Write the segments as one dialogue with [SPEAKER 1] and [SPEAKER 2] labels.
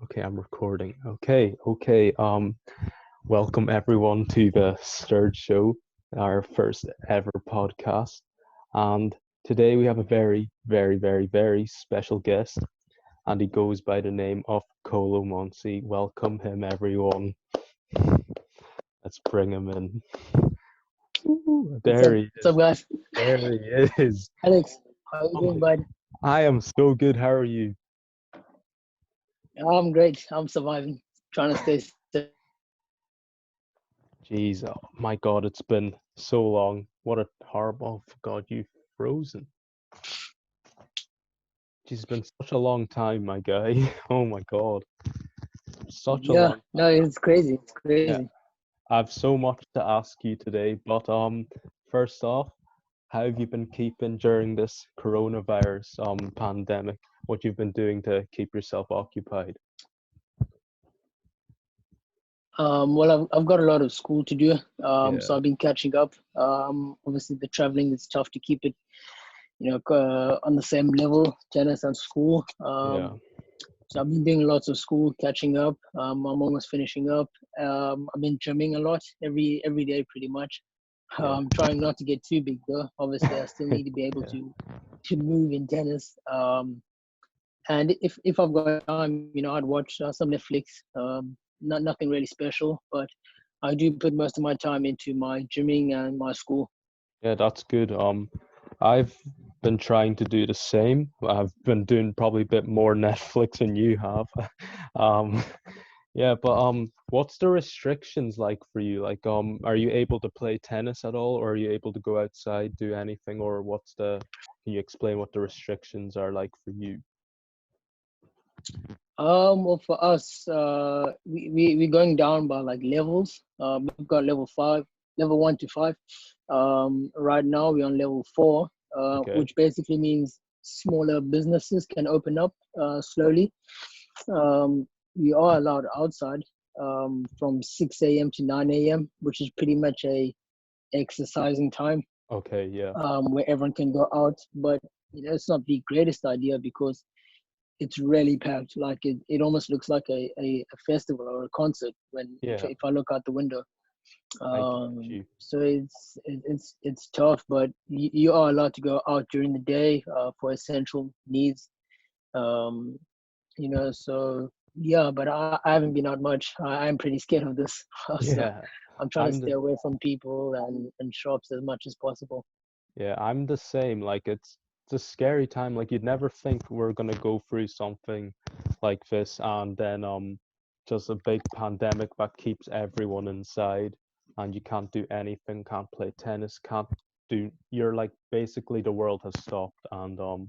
[SPEAKER 1] Okay, I'm recording. Okay. Welcome everyone to the Sterg show, our first ever podcast. And today we have a very special guest, and he goes by the name of Kholo Montsi. Welcome him, everyone. Let's bring him in. Ooh,
[SPEAKER 2] What's up?
[SPEAKER 1] there he
[SPEAKER 2] What's
[SPEAKER 1] is.
[SPEAKER 2] up, guys?
[SPEAKER 1] There he is.
[SPEAKER 2] Alex, how you
[SPEAKER 1] Oh
[SPEAKER 2] doing,
[SPEAKER 1] my!
[SPEAKER 2] bud?
[SPEAKER 1] I am so good. How are you?
[SPEAKER 2] I'm great. I'm surviving. Trying to stay safe.
[SPEAKER 1] Jeez, oh my God, it's been so long. What a horrible. Oh God, you've frozen. It's been such a long time, my guy. Oh my God, such a
[SPEAKER 2] Yeah,
[SPEAKER 1] long
[SPEAKER 2] no,
[SPEAKER 1] time.
[SPEAKER 2] it's crazy. It's
[SPEAKER 1] Yeah,
[SPEAKER 2] crazy.
[SPEAKER 1] I've so much to ask you today, but first off, how have you been keeping during this coronavirus pandemic? What you've been doing to keep yourself occupied?
[SPEAKER 2] Well, I've got a lot of school to do. So
[SPEAKER 1] Yeah,
[SPEAKER 2] I've been catching up. Obviously the traveling is tough to keep it, on the same level, tennis and school.
[SPEAKER 1] yeah,
[SPEAKER 2] So I've been doing lots of school, catching up. I'm almost finishing up. I've been gymming a lot, every day pretty much.
[SPEAKER 1] yeah,
[SPEAKER 2] Trying not to get too big though. Obviously, I still need to be able
[SPEAKER 1] yeah.
[SPEAKER 2] to move in tennis. And if I've got time, I'd watch some Netflix. Nothing really special, but I do put most of my time into my gymming and my school.
[SPEAKER 1] Yeah, that's good. I've been trying to do the same. I've been doing probably a bit more Netflix than you have. Um, yeah, but what's the restrictions like for you? Like, are you able to play tennis at all, or are you able to go outside, do anything, or what's the? Can you explain what the restrictions are like for you?
[SPEAKER 2] Well, for us, we're going down by like levels. We've got level 1 to 5. Right now we're on level 4,
[SPEAKER 1] Okay,
[SPEAKER 2] which basically means smaller businesses can open up slowly. We are allowed outside from 6 a.m. to 9 a.m., which is pretty much a exercising time
[SPEAKER 1] okay, yeah,
[SPEAKER 2] where everyone can go out. But it's not the greatest idea because it's really packed. Like it almost looks like a festival or a concert when
[SPEAKER 1] yeah.
[SPEAKER 2] if I look out the window.
[SPEAKER 1] I get you.
[SPEAKER 2] So it's tough, but you are allowed to go out during the day for essential needs. Um, so yeah, but I haven't been out much. I'm pretty scared of this. So
[SPEAKER 1] Yeah,
[SPEAKER 2] I'm trying to
[SPEAKER 1] I'm
[SPEAKER 2] stay
[SPEAKER 1] the
[SPEAKER 2] away from people and shops as much as possible.
[SPEAKER 1] Yeah, I'm the same. Like it's a scary time. Like you'd never think we're gonna go through something like this, and then just a big pandemic that keeps everyone inside, and you can't do anything, can't play tennis, can't do. You're like basically the world has stopped, and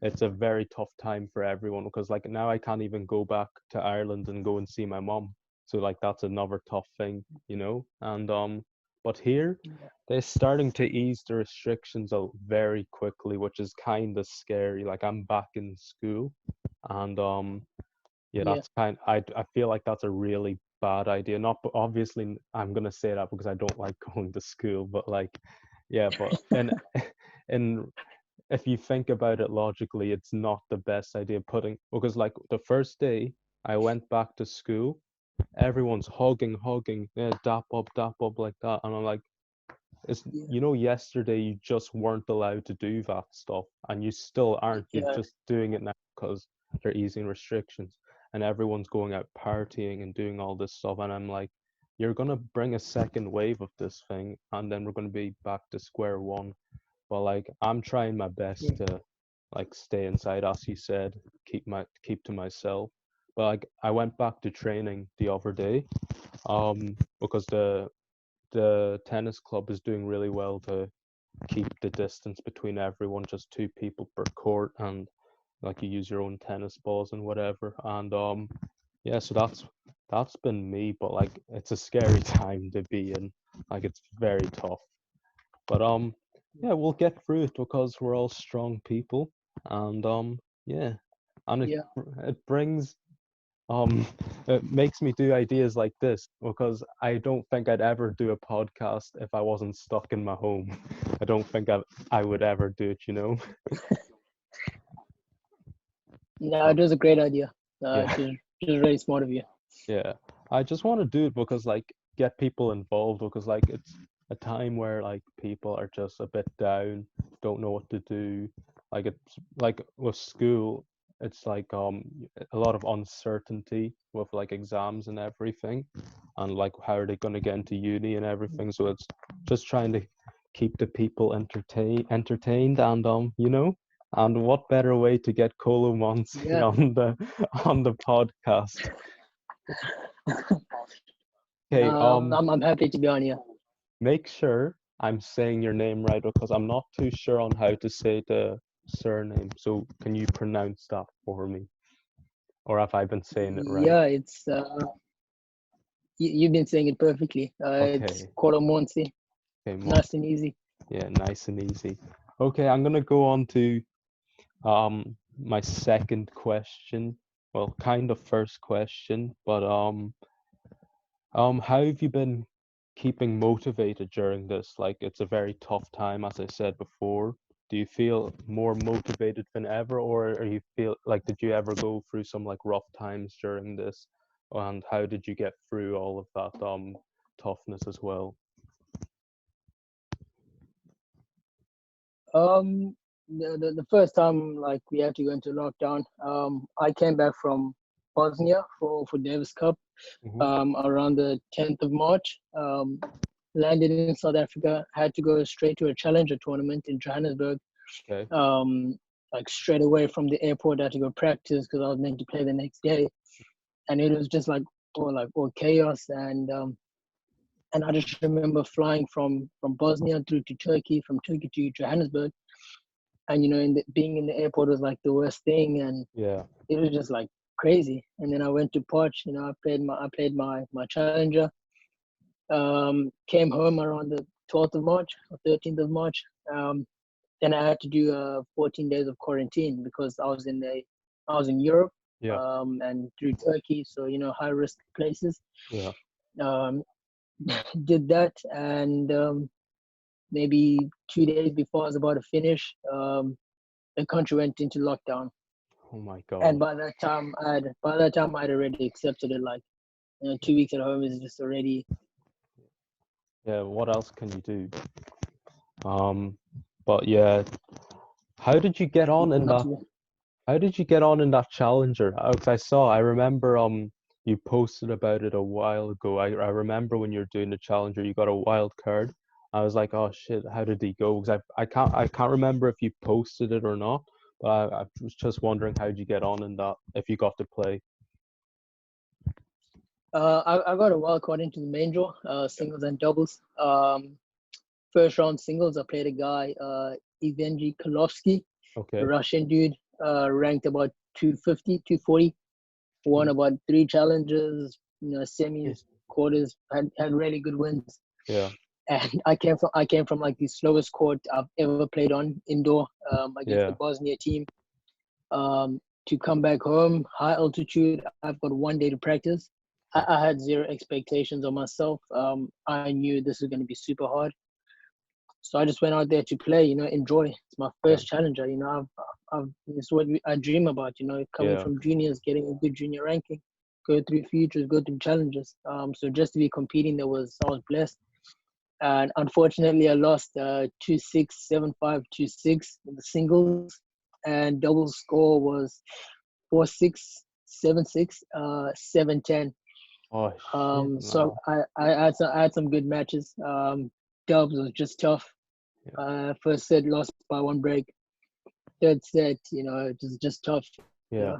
[SPEAKER 1] it's a very tough time for everyone because like now I can't even go back to Ireland and go and see my mom. So like that's another tough thing, And but here they're starting to ease the restrictions out very quickly, which is kind of scary. Like I'm back in school, and yeah,
[SPEAKER 2] Yeah,
[SPEAKER 1] I feel like that's a really bad idea. Not obviously I'm gonna say that because I don't like going to school, but like, yeah, but in if you think about it logically, it's not the best idea putting because like the first day I went back to school, everyone's hugging, yeah, dap up like that, and I'm like, it's
[SPEAKER 2] yeah,
[SPEAKER 1] yesterday you just weren't allowed to do that stuff, and you still aren't. You're
[SPEAKER 2] yeah,
[SPEAKER 1] just doing it now because they're easing restrictions, and everyone's going out partying and doing all this stuff, and I'm like, you're gonna bring a second wave of this thing, and then we're gonna be back to square one. But like I'm trying my best
[SPEAKER 2] yeah,
[SPEAKER 1] to like stay inside, as you said, keep to myself. But like I went back to training the other day, because the tennis club is doing really well to keep the distance between everyone, just two people per court, and like you use your own tennis balls and whatever. And yeah, so that's been me, but like it's a scary time to be in. Like it's very tough. But yeah, we'll get through it because we're all strong people, and yeah, and
[SPEAKER 2] yeah.
[SPEAKER 1] it brings um it makes me do ideas like this because I don't think I'd ever do a podcast if I wasn't stuck in my home. I don't think I would ever do it.
[SPEAKER 2] No,
[SPEAKER 1] But
[SPEAKER 2] it was a great idea.
[SPEAKER 1] yeah,
[SPEAKER 2] It was which is really smart of you.
[SPEAKER 1] Yeah, I just want to do it because like get people involved because like it's a time where like people are just a bit down, don't know what to do. Like it's like with school, it's like a lot of uncertainty with like exams and everything, and like how are they going to get into uni and everything. So it's just trying to keep the people entertained and and what better way to get Kholo Montsi
[SPEAKER 2] Yeah.
[SPEAKER 1] on the podcast. Okay,
[SPEAKER 2] I'm happy to be on here.
[SPEAKER 1] make sure I'm saying your name right because I'm not too sure on how to say the surname. So can you pronounce that for me? Or have I been saying it right?
[SPEAKER 2] Yeah, it's you've been saying it perfectly. It's
[SPEAKER 1] Okay.
[SPEAKER 2] Kholo Montsi,
[SPEAKER 1] Okay,
[SPEAKER 2] nice and easy.
[SPEAKER 1] yeah, nice and easy. Okay, I'm gonna go on to my second question. Well, kind of first question, but how have you been keeping motivated during this? Like, it's a very tough time, as I said before. Do you feel more motivated than ever, or are you feel like did you ever go through some like rough times during this? And how did you get through all of that toughness as well?
[SPEAKER 2] Um, the first time like we had to go into lockdown, I came back from Bosnia for Davis Cup
[SPEAKER 1] Hmm.
[SPEAKER 2] around the 10th of March. Landed in South Africa, had to go straight to a challenger tournament in Johannesburg.
[SPEAKER 1] Okay.
[SPEAKER 2] Um, like straight away from the airport, I had to go practice because I was meant to play the next day, and it was just all chaos. And I just remember flying from Bosnia through to Turkey, from Turkey to Johannesburg, and being in the airport was like the worst thing, and
[SPEAKER 1] Yeah.
[SPEAKER 2] it was just like crazy. And then I went to Poch, I played my challenger. Came home around the 12th of March or 13th of March. Then I had to do 14 days of quarantine because I was in Europe,
[SPEAKER 1] Yeah.
[SPEAKER 2] and through Turkey, so high risk places.
[SPEAKER 1] Yeah.
[SPEAKER 2] Um, did that, and maybe 2 days before I was about to finish, the country went into lockdown.
[SPEAKER 1] Oh my
[SPEAKER 2] And
[SPEAKER 1] God.
[SPEAKER 2] by that time I'd already accepted it. Like 2 weeks at home is just already
[SPEAKER 1] Yeah. What else can you do? Um, but yeah, how did you get on in
[SPEAKER 2] not
[SPEAKER 1] that?
[SPEAKER 2] to.
[SPEAKER 1] How did you get on in that challenger? 'Cause I remember you posted about it a while ago. I remember when you were doing the challenger, you got a wild card. I was like, oh shit, how did he go? Because I can't remember if you posted it or not. But I was just wondering how did you get on in that if you got to play.
[SPEAKER 2] I got a wild card into the main draw, singles and doubles. First round singles, I played a guy, Evgeny Kolovsky, a
[SPEAKER 1] Okay.
[SPEAKER 2] Russian dude, ranked about 250, 240. Won
[SPEAKER 1] Two.
[SPEAKER 2] about three challenges,
[SPEAKER 1] Yeah.
[SPEAKER 2] semis, quarters. Had really good wins.
[SPEAKER 1] Yeah.
[SPEAKER 2] And I came from like the slowest court I've ever played on indoor, against the
[SPEAKER 1] Yeah.
[SPEAKER 2] Bosnia team. To come back home, high altitude. I've got 1 day to practice. I had zero expectations on myself. I knew this was going to be super hard, so I just went out there to play. Enjoy. It's my
[SPEAKER 1] Yeah.
[SPEAKER 2] first challenger. It's what I dream about. Coming
[SPEAKER 1] Yeah.
[SPEAKER 2] from juniors, getting a good junior ranking, go through futures, go through challenges. So just to be competing, I was blessed. And unfortunately, I lost 2-6, 7-5, 2-6 in the singles, and double score was 4-6, 7-6, 7-10.
[SPEAKER 1] Oh shit,
[SPEAKER 2] So
[SPEAKER 1] man.
[SPEAKER 2] I had some good matches. Dubs was just tough.
[SPEAKER 1] Yeah.
[SPEAKER 2] First set lost by one break. Third set, it was just tough.
[SPEAKER 1] Yeah.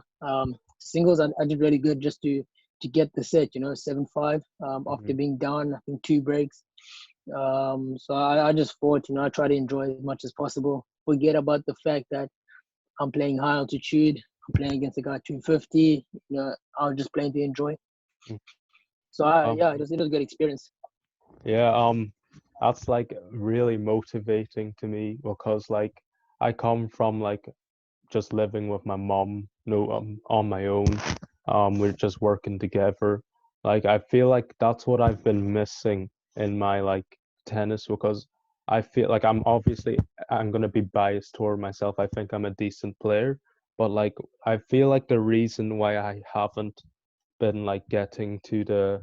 [SPEAKER 2] Singles I did really good just to get the set. 7-5. After
[SPEAKER 1] Hmm.
[SPEAKER 2] being down, I think two breaks. So I just fought. I try to enjoy as much as possible. Forget about the fact that I'm playing high altitude. I'm playing against a guy 250. I was just playing to enjoy. So
[SPEAKER 1] Um.
[SPEAKER 2] yeah, it was a good experience.
[SPEAKER 1] Yeah. That's like really motivating to me because like I come from like just living with my mom, no, on my own. We're just working together. Like I feel like that's what I've been missing in my like tennis because I feel like I'm gonna be biased toward myself. I think I'm a decent player, but like I feel like the reason why I haven't been like getting to the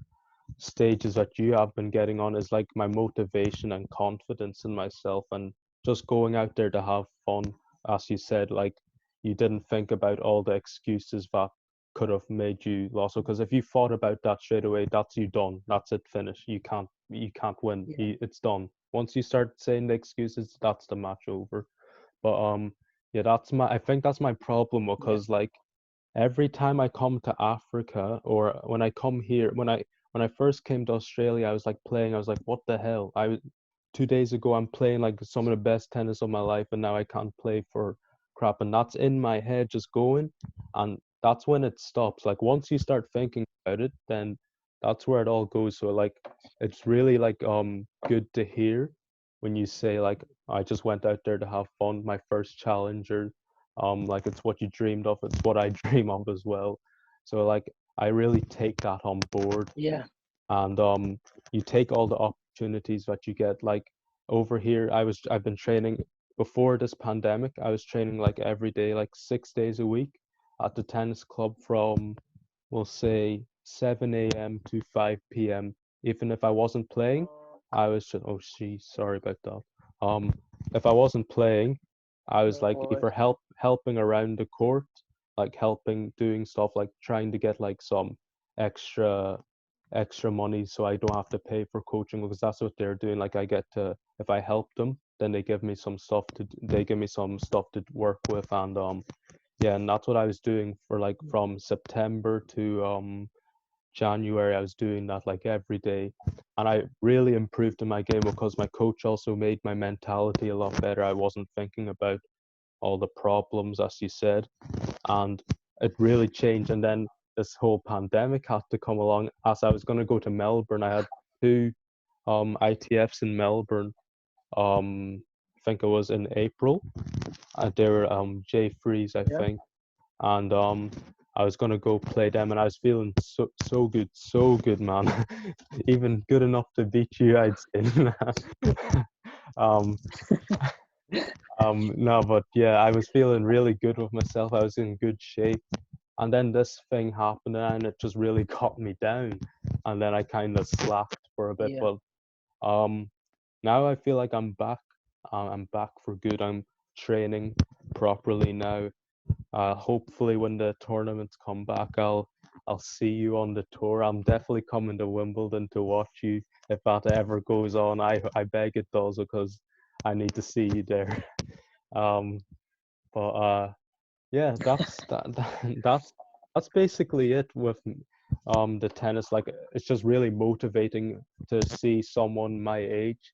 [SPEAKER 1] stages that you have been getting on is like my motivation and confidence in myself and just going out there to have fun. As you said, like you didn't think about all the excuses that could have made you lost. Because if you thought about that straight away, that's you done. That's it, finish. You can't win.
[SPEAKER 2] Yeah,
[SPEAKER 1] It's done. Once you start saying the excuses, that's the match over. But yeah, that's my. I think that's my problem
[SPEAKER 2] yeah,
[SPEAKER 1] because like every time I come to Africa or when I come here, when I first came to Australia, I was like playing. I was like, what the hell? 2 days ago I'm playing like some of the best tennis of my life, and now I can't play for crap. And that's in my head just going, and that's when it stops. Like once you start thinking about it, then that's where it all goes. So like it's really like good to hear when you say like I just went out there to have fun, my first challenger, like it's what you dreamed of, it's what I dream of as well. So like I really take that on board,
[SPEAKER 2] yeah,
[SPEAKER 1] and you take all the opportunities that you get. Like over here I've been training before this pandemic. I was training like every day, like 6 days a week at the tennis club from, we'll say, 7 a.m. to 5 p.m. Even if I wasn't playing, I was just, oh geez, sorry about that. If I wasn't playing, I was
[SPEAKER 2] no
[SPEAKER 1] like either
[SPEAKER 2] worries.
[SPEAKER 1] helping around the court, like helping doing stuff like trying to get like some extra money so I don't have to pay for coaching, because that's what they're doing. Like I get to, if I help them, then they give me some stuff to work with. And yeah, and that's what I was doing for like from September to January. I was doing that like every day, and I really improved in my game because my coach also made my mentality a lot better. I wasn't thinking about all the problems, as you said, and it really changed. And then this whole pandemic had to come along. As I was going to go to Melbourne, I had two ITFs in Melbourne. I think it was in April. They were J3s, I
[SPEAKER 2] Yeah,
[SPEAKER 1] think, and I was gonna go play them, and I was feeling so good, man. Even good enough to beat you, I'd say. um, no, but yeah, I was feeling really good with myself. I was in good shape, and then this thing happened, and it just really got me down, and then I kind of slacked for a bit.
[SPEAKER 2] yeah,
[SPEAKER 1] But um, now I feel like I'm back. I'm back for good. I'm training properly now. Hopefully, when the tournaments come back, I'll see you on the tour. I'm definitely coming to Wimbledon to watch you if that ever goes on. I beg it does, because I need to see you there. Um, but yeah, that's basically it with the tennis. Like it's just really motivating to see someone my age,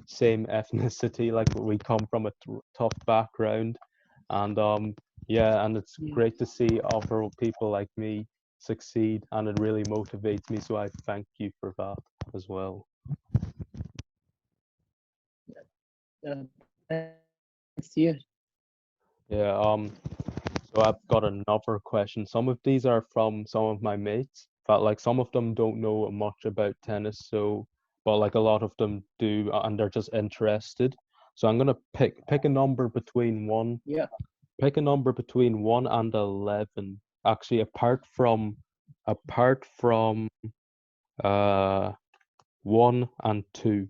[SPEAKER 1] same ethnicity, like we come from a tough background, and yeah, and it's
[SPEAKER 2] yeah.
[SPEAKER 1] great to see other people like me succeed, and it really motivates me. So I thank you for that as well.
[SPEAKER 2] Thanks to you.
[SPEAKER 1] Yeah. So I've got another question. Some of these are from some of my mates, but like some of them don't know much about tennis, so but like a lot of them do, and they're just interested. So I'm gonna pick a number between one,
[SPEAKER 2] Yeah.
[SPEAKER 1] pick a number between 1 and 11. Actually, apart from uh 1 and 2,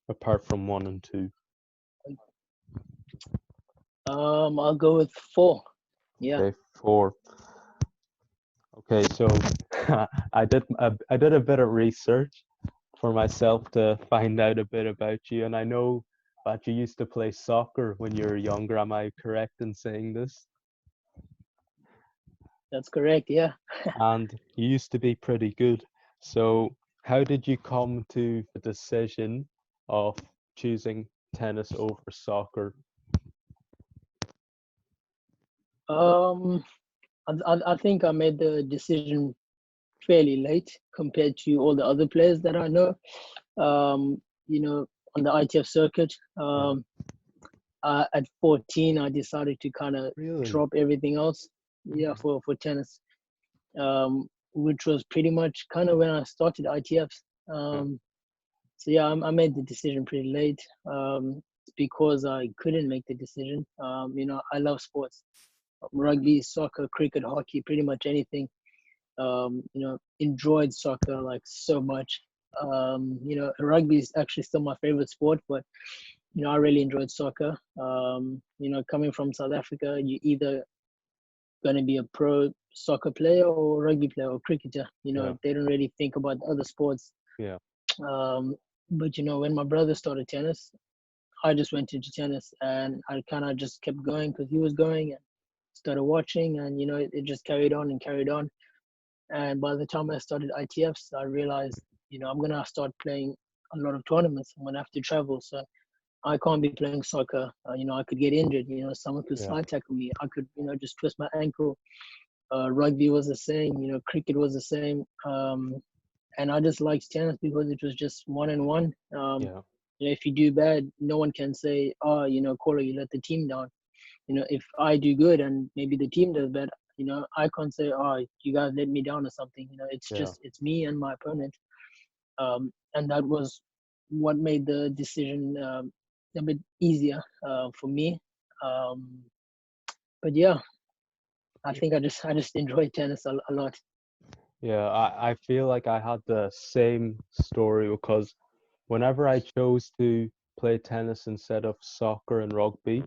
[SPEAKER 1] apart from 1 and 2.
[SPEAKER 2] I'll go with 4. Yeah,
[SPEAKER 1] Okay, 4. Okay, so I did a bit of research for myself to find out a bit about you, and I know that you used to play soccer when you were younger. Am I correct in saying this?
[SPEAKER 2] that's correct. Yeah.
[SPEAKER 1] And you used to be pretty good. So how did you come to the decision of choosing tennis over soccer?
[SPEAKER 2] Um, I think I made the decision fairly late compared to all the other players that I know. Um, on the ITF circuit.
[SPEAKER 1] Yeah.
[SPEAKER 2] At 14, I decided to kind of
[SPEAKER 1] Really?
[SPEAKER 2] drop everything else. Yeah,
[SPEAKER 1] Mm.
[SPEAKER 2] for tennis. Which was pretty much kind of when I started ITFs.
[SPEAKER 1] Yeah.
[SPEAKER 2] So yeah, I made the decision pretty late. Because I couldn't make the decision. I love sports, rugby, soccer, cricket, hockey, pretty much anything. enjoyed soccer like so much. Rugby is actually still my favorite sport, but I really enjoyed soccer. Coming from South Africa, you either going to be a pro soccer player or rugby player or cricketer.
[SPEAKER 1] Yeah.
[SPEAKER 2] They don't really think about other sports.
[SPEAKER 1] Yeah.
[SPEAKER 2] Um, but when my brother started tennis, I just went into tennis, and I kind of just kept going because he was going, and started watching, and it just carried on and carried on. And by the time I started ITFs, I realized I'm gonna start playing a lot of tournaments. I'm gonna have to travel, so I can't be playing soccer. I could get injured. Someone could
[SPEAKER 1] Yeah.
[SPEAKER 2] slide tackle me. I could just twist my ankle. Rugby was the same. Cricket was the same. And I just liked tennis because it was just one and one.
[SPEAKER 1] Yeah.
[SPEAKER 2] If you do bad, no one can say, "Oh, Kholo, you let the team down." If I do good and maybe the team does bad, I can't say, "Oh, you guys let me down" or something. It's
[SPEAKER 1] Yeah.
[SPEAKER 2] just it's me and my opponent. And that was what made the decision a bit easier for me. Um, but yeah, I think I just enjoy tennis a lot.
[SPEAKER 1] Yeah, I feel like I had the same story because whenever I chose to play tennis instead of soccer and rugby,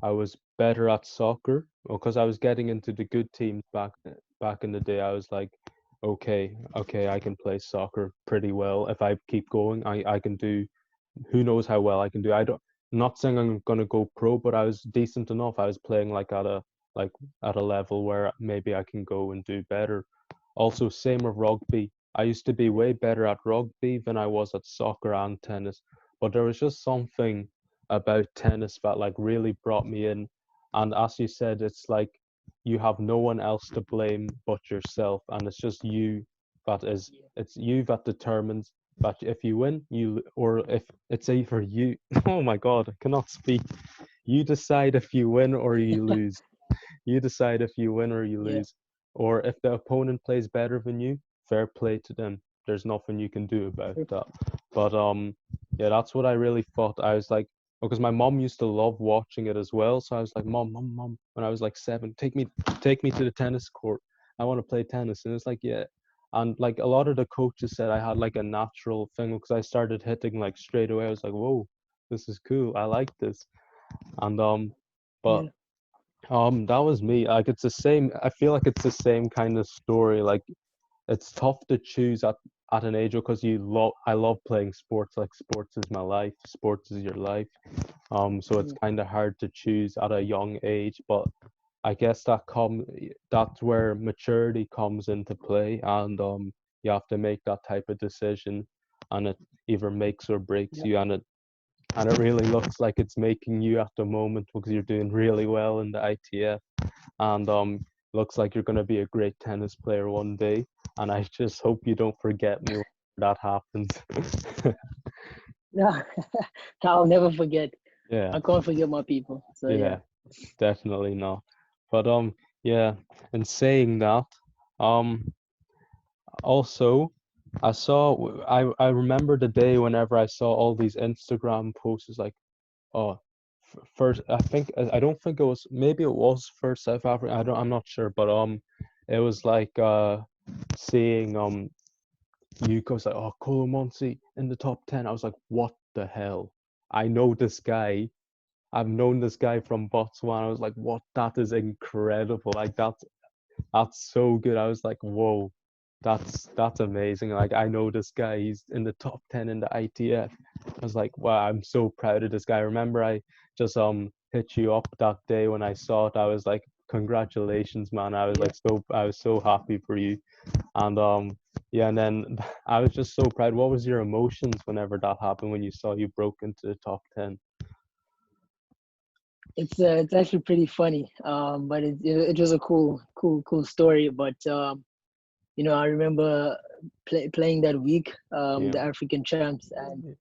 [SPEAKER 1] I was better at soccer because I was getting into the good teams back in the day. I was like, okay, I can play soccer pretty well. If I keep going, I can do who knows how well I can do. I don't not saying I'm gonna go pro, but I was decent enough. I was playing like at a level where maybe I can go and do better. Also, same with rugby. I used to be way better at rugby than I was at soccer and tennis, but there was just something about tennis that like really brought me in. And as you said, it's like you have no one else to blame but yourself, and it's just you that is it's you that determines that if you win, or if it's either you. Oh my God, I cannot speak. You decide if you win or you lose. You decide if you win or you
[SPEAKER 2] Yeah,
[SPEAKER 1] lose. Or if the opponent plays better than you, fair play to them. There's nothing you can do about
[SPEAKER 2] true.
[SPEAKER 1] that. But yeah, that's what I really thought. I was like, because my mom used to love watching it as well. So I was like, mom, when I was like 7, take me to the tennis court. I want to play tennis. And it's like, yeah. And like a lot of the coaches said I had like a natural thing because I started hitting like straight away. I was like, whoa, this is cool. I like this. And but
[SPEAKER 2] Yeah,
[SPEAKER 1] that was me. Like it's the same. I feel like it's the same kind of story. Like it's tough to choose at an age because you love. I love playing sports. Like sports is my life. Sports is your life. So it's
[SPEAKER 2] mm,
[SPEAKER 1] kind of hard to choose at a young age. But I guess that's where maturity comes into play, and you have to make that type of decision, and it either makes or breaks
[SPEAKER 2] yeah.
[SPEAKER 1] you, and it really looks like it's making you at the moment because you're doing really well in the ITF, and looks like you're going to be a great tennis player one day. And I just hope you don't forget me when that happens.
[SPEAKER 2] No, I'll never forget.
[SPEAKER 1] Yeah,
[SPEAKER 2] I can't forget my people. So yeah,
[SPEAKER 1] yeah, definitely not. But yeah. And saying that, um, also, I remember the day whenever I saw all these Instagram posts like, oh, first I think I don't think it was, maybe it was first South Africa. I'm not sure, but it was like seeing Yuko was like, oh, Kholo Montsi in the top 10. I was like, what the hell? I know this guy. I've known this guy from Botswana. I was like, what? That is incredible. Like that's so good. I was like, whoa, that's amazing. Like I know this guy. He's in the top 10 in the ITF. I was like, wow, I'm so proud of this guy. Remember, I just hit you up that day when I saw it. I was like, congratulations, man. I was
[SPEAKER 2] yeah.
[SPEAKER 1] like I was so happy for you. And yeah, and then I was just so proud. What was your emotions whenever that happened when you saw you broke into the top 10?
[SPEAKER 2] It's actually pretty funny. But it was a cool story. But I remember playing that week,
[SPEAKER 1] Yeah.
[SPEAKER 2] the African champs, and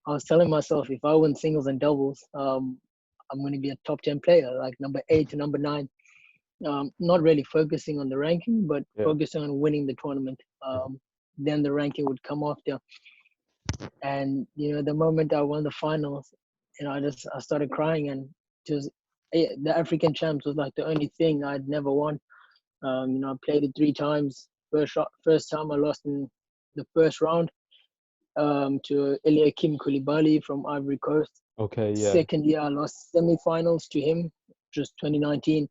[SPEAKER 2] I was telling myself if I win singles and doubles, I'm going to be a top 10 player, like number 8 to number 9. Not really focusing on the ranking, but
[SPEAKER 1] Yeah.
[SPEAKER 2] focusing on winning the tournament. Then the ranking would come after. And the moment I won the finals, I started crying, and just the African champs was like the only thing I'd never won. I played it 3 times. first time I lost in the first round to Eliakim Koulibaly from Ivory Coast.
[SPEAKER 1] Okay, yeah.
[SPEAKER 2] Second year, I lost semi-finals to him, just 2019.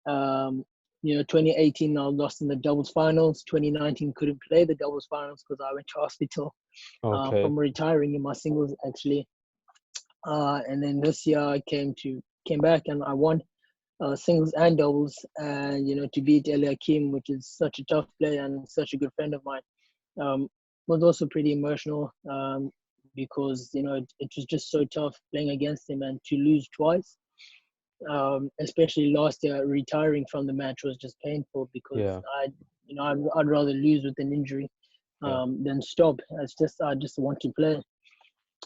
[SPEAKER 2] 2018 I lost in the doubles finals. 2019 couldn't play the doubles finals because I went to hospital
[SPEAKER 1] Okay.
[SPEAKER 2] from retiring in my singles actually. And then this year I came back and I won singles and doubles, and to beat Eliakim, which is such a tough player and such a good friend of mine, um, was also pretty emotional because it was just so tough playing against him, and to lose twice, especially last year, retiring from the match was just painful because
[SPEAKER 1] Yeah.
[SPEAKER 2] I'd rather lose with an injury
[SPEAKER 1] Yeah.
[SPEAKER 2] than stop. I just want to play.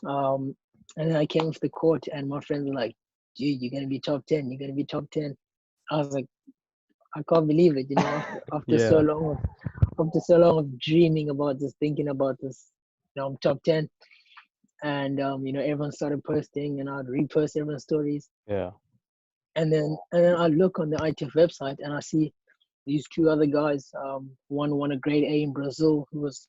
[SPEAKER 2] Um, and then I came off the court, and my friends were like, "Dude, you're gonna be top 10. You're gonna be top 10." I was like, I can't believe it. After so
[SPEAKER 1] Yeah.
[SPEAKER 2] long after so long of dreaming about this, thinking about this, I'm top 10, and everyone started posting, and I'd repost everyone's stories,
[SPEAKER 1] Yeah.
[SPEAKER 2] and then I look on the ITF website, and I see these two other guys. One won a grade A in Brazil, who was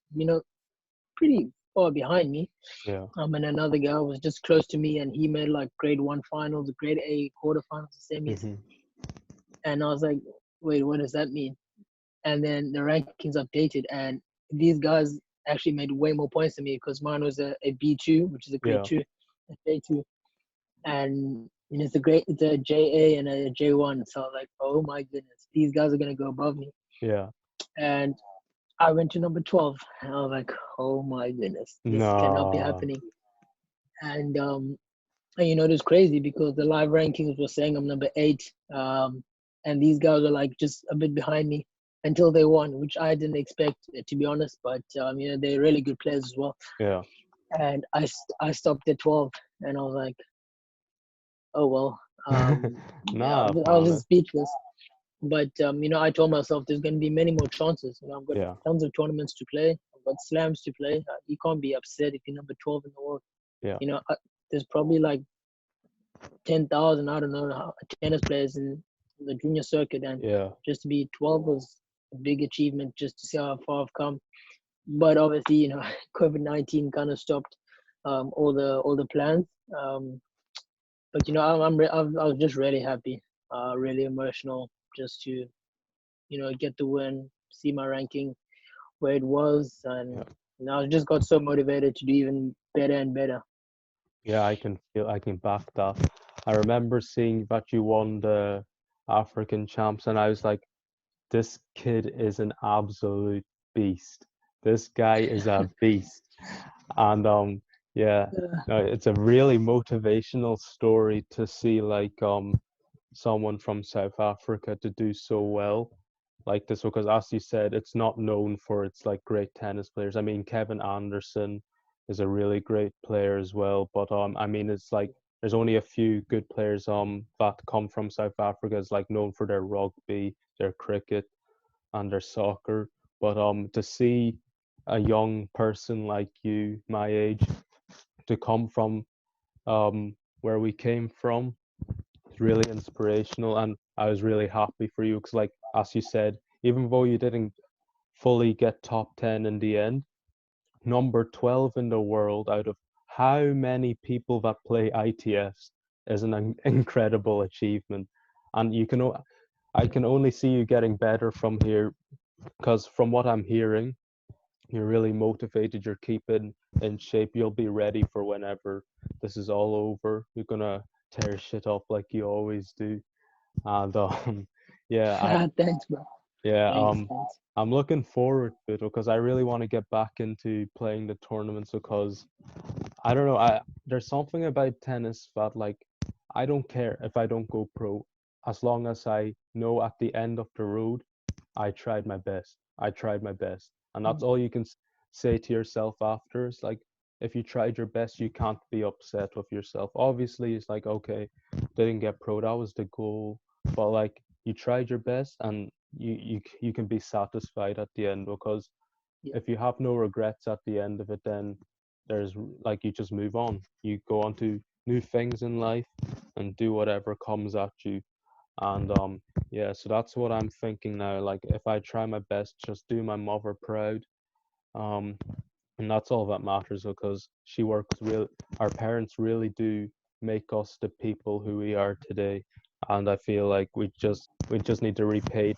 [SPEAKER 2] pretty far behind me.
[SPEAKER 1] Yeah.
[SPEAKER 2] And another guy was just close to me, and he made like grade 1 finals, grade A quarterfinals, semis.
[SPEAKER 1] Mm-hmm.
[SPEAKER 2] And I was like, wait, what does that mean? And then the rankings updated, and these guys actually made way more points than me because mine was a B2, which is a grade
[SPEAKER 1] Yeah.
[SPEAKER 2] 2, a J2, and it's a JA and a J1. So I was like, oh my goodness, these guys are gonna go above me.
[SPEAKER 1] Yeah.
[SPEAKER 2] And I went to number 12, and I was like, oh my goodness, this cannot be
[SPEAKER 1] No.
[SPEAKER 2] happening. And it was crazy because the live rankings were saying I'm number 8, and these guys were like just a bit behind me until they won, which I didn't expect, to be honest. But they're really good players as well.
[SPEAKER 1] Yeah.
[SPEAKER 2] And I stopped at 12, and I was like, oh well.
[SPEAKER 1] Nah,
[SPEAKER 2] I was just
[SPEAKER 1] man.
[SPEAKER 2] speechless. But I told myself there's going to be many more chances. I've got
[SPEAKER 1] Yeah.
[SPEAKER 2] tons of tournaments to play. I've got slams to play. You can't be upset if you're number 12 in the world.
[SPEAKER 1] Yeah.
[SPEAKER 2] There's probably like 10,000, I don't know, tennis players in the junior circuit, and
[SPEAKER 1] Yeah.
[SPEAKER 2] just to be 12 was a big achievement, just to see how far I've come. But obviously, COVID-19 kind of stopped all the plans. Um, but I was just really happy, really emotional, just to get the win, see my ranking where it was, and
[SPEAKER 1] Yeah.
[SPEAKER 2] I just got so motivated to do even better and better.
[SPEAKER 1] Yeah, I can back that. I remember seeing that you won the African champs, and I was like, this kid is an absolute beast. This guy is a beast. And yeah,
[SPEAKER 2] Yeah.
[SPEAKER 1] no, it's a really motivational story to see like someone from South Africa to do so well like this because as you said, it's not known for its like great tennis players. I mean, Kevin Anderson is a really great player as well, but I mean, it's like there's only a few good players that come from South Africa is like known for their rugby, their cricket, and their soccer. But to see a young person like you, my age, to come from where we came from, it's really inspirational, and I was really happy for you because, like as you said, even though you didn't fully get top 10 in the end, number 12 in the world out of how many people that play ITFs is an incredible achievement, and I can only see you getting better from here because from what I'm hearing, you're really motivated, you're keeping in shape, you'll be ready for whenever this is all over. You're gonna tear shit up like you always do. And yeah,
[SPEAKER 2] Thanks, bro.
[SPEAKER 1] yeah,
[SPEAKER 2] Thanks.
[SPEAKER 1] I'm looking forward to it because I really want to get back into playing the tournaments because I don't know, there's something about tennis that like I don't care if I don't go pro as long as I know at the end of the road I tried my best. I tried my best. And that's all you can say to yourself after. It's like, if you tried your best, you can't be upset with yourself. Obviously, it's like, okay, didn't get pro. That was the goal. But like, you tried your best and you can be satisfied at the end because
[SPEAKER 2] Yeah,
[SPEAKER 1] if you have no regrets at the end of it, then there's like, you just move on. You go on to new things in life and do whatever comes at you. And yeah, so that's what I'm thinking now. Like if I try my best, just do my mother proud. Um, and that's all that matters because she works real. Our parents really do make us the people who we are today, and I feel like we just need to repay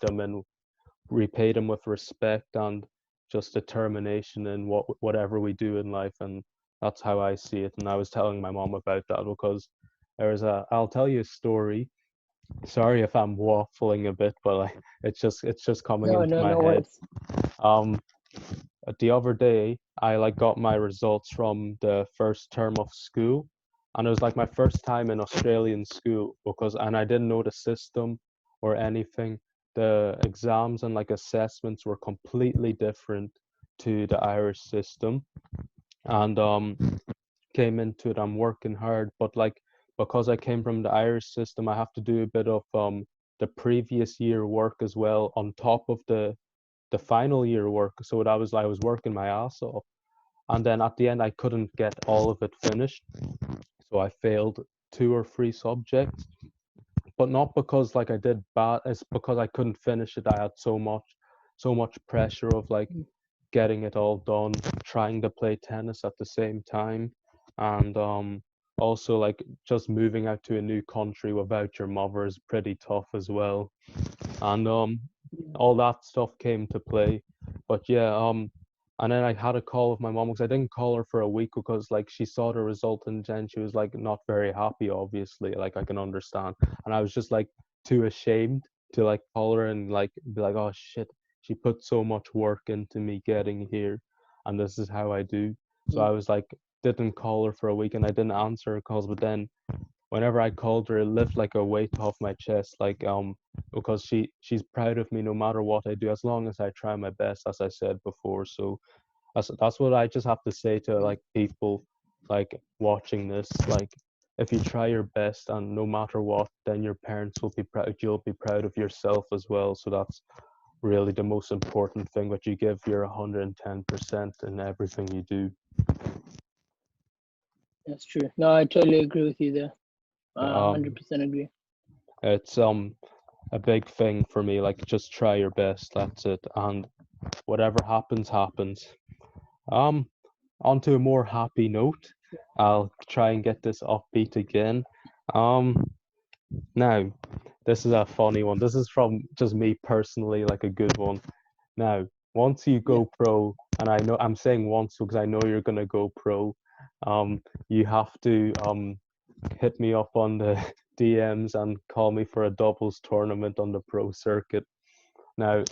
[SPEAKER 1] them with respect and just determination in whatever we do in life, and that's how I see it. And I was telling my mom about that because I'll tell you a story. Sorry if I'm waffling a bit, but it's just coming
[SPEAKER 2] No,
[SPEAKER 1] into
[SPEAKER 2] no,
[SPEAKER 1] my
[SPEAKER 2] no
[SPEAKER 1] head.
[SPEAKER 2] worries.
[SPEAKER 1] Um, the other day, I like got my results from the first term of school, and it was like my first time in Australian school and I didn't know the system or anything. The exams and like assessments were completely different to the Irish system, and came into it. I'm working hard, but like because I came from the Irish system, I have to do a bit of the previous year work as well on top of the final year work. So that was I was working my ass off, and then at the end I couldn't get all of it finished, so I failed 2 or 3 subjects. But not because like I did bad, it's because I couldn't finish it. I had so much pressure of like
[SPEAKER 2] Mm.
[SPEAKER 1] getting it all done, trying to play tennis at the same time, and also like just moving out to a new country without your mother is pretty tough as well. And
[SPEAKER 2] Yeah.
[SPEAKER 1] all that stuff came to play. But yeah, and then I had a call with my mom because I didn't call her for a week because like she saw the result and then she was like not very happy, obviously, like I can understand. And I was just like too ashamed to like call her and like be like, oh shit, she put so much work into me getting here, and this is how I do. So
[SPEAKER 2] Mm.
[SPEAKER 1] I was like, didn't call her for a week and I didn't answer her calls, but then whenever I called her, it lifted like a weight off my chest, like because she's proud of me no matter what I do, as long as I try my best, as I said before. So that's what I just have to say to
[SPEAKER 2] Mm.
[SPEAKER 1] like people like watching this, like if you try your best and no matter what, then your parents will be proud, you'll be proud of yourself as well. So that's really the most important thing, that you give your 110% in everything you do.
[SPEAKER 2] That's true. No, I totally agree with you there.
[SPEAKER 1] Yeah,
[SPEAKER 2] 100% agree.
[SPEAKER 1] it's a big thing for me, like just try your best, that's it, and whatever happens happens. um on to a more happy note. I'll try and get this upbeat again. um Now, this is a funny one. This is from just me personally, like a good one. Now, once you
[SPEAKER 2] Yeah.
[SPEAKER 1] go pro, and I know I'm saying once because I know you're gonna go pro, um you have to hit me up on the DMs and call me for a doubles tournament on the pro circuit. Now,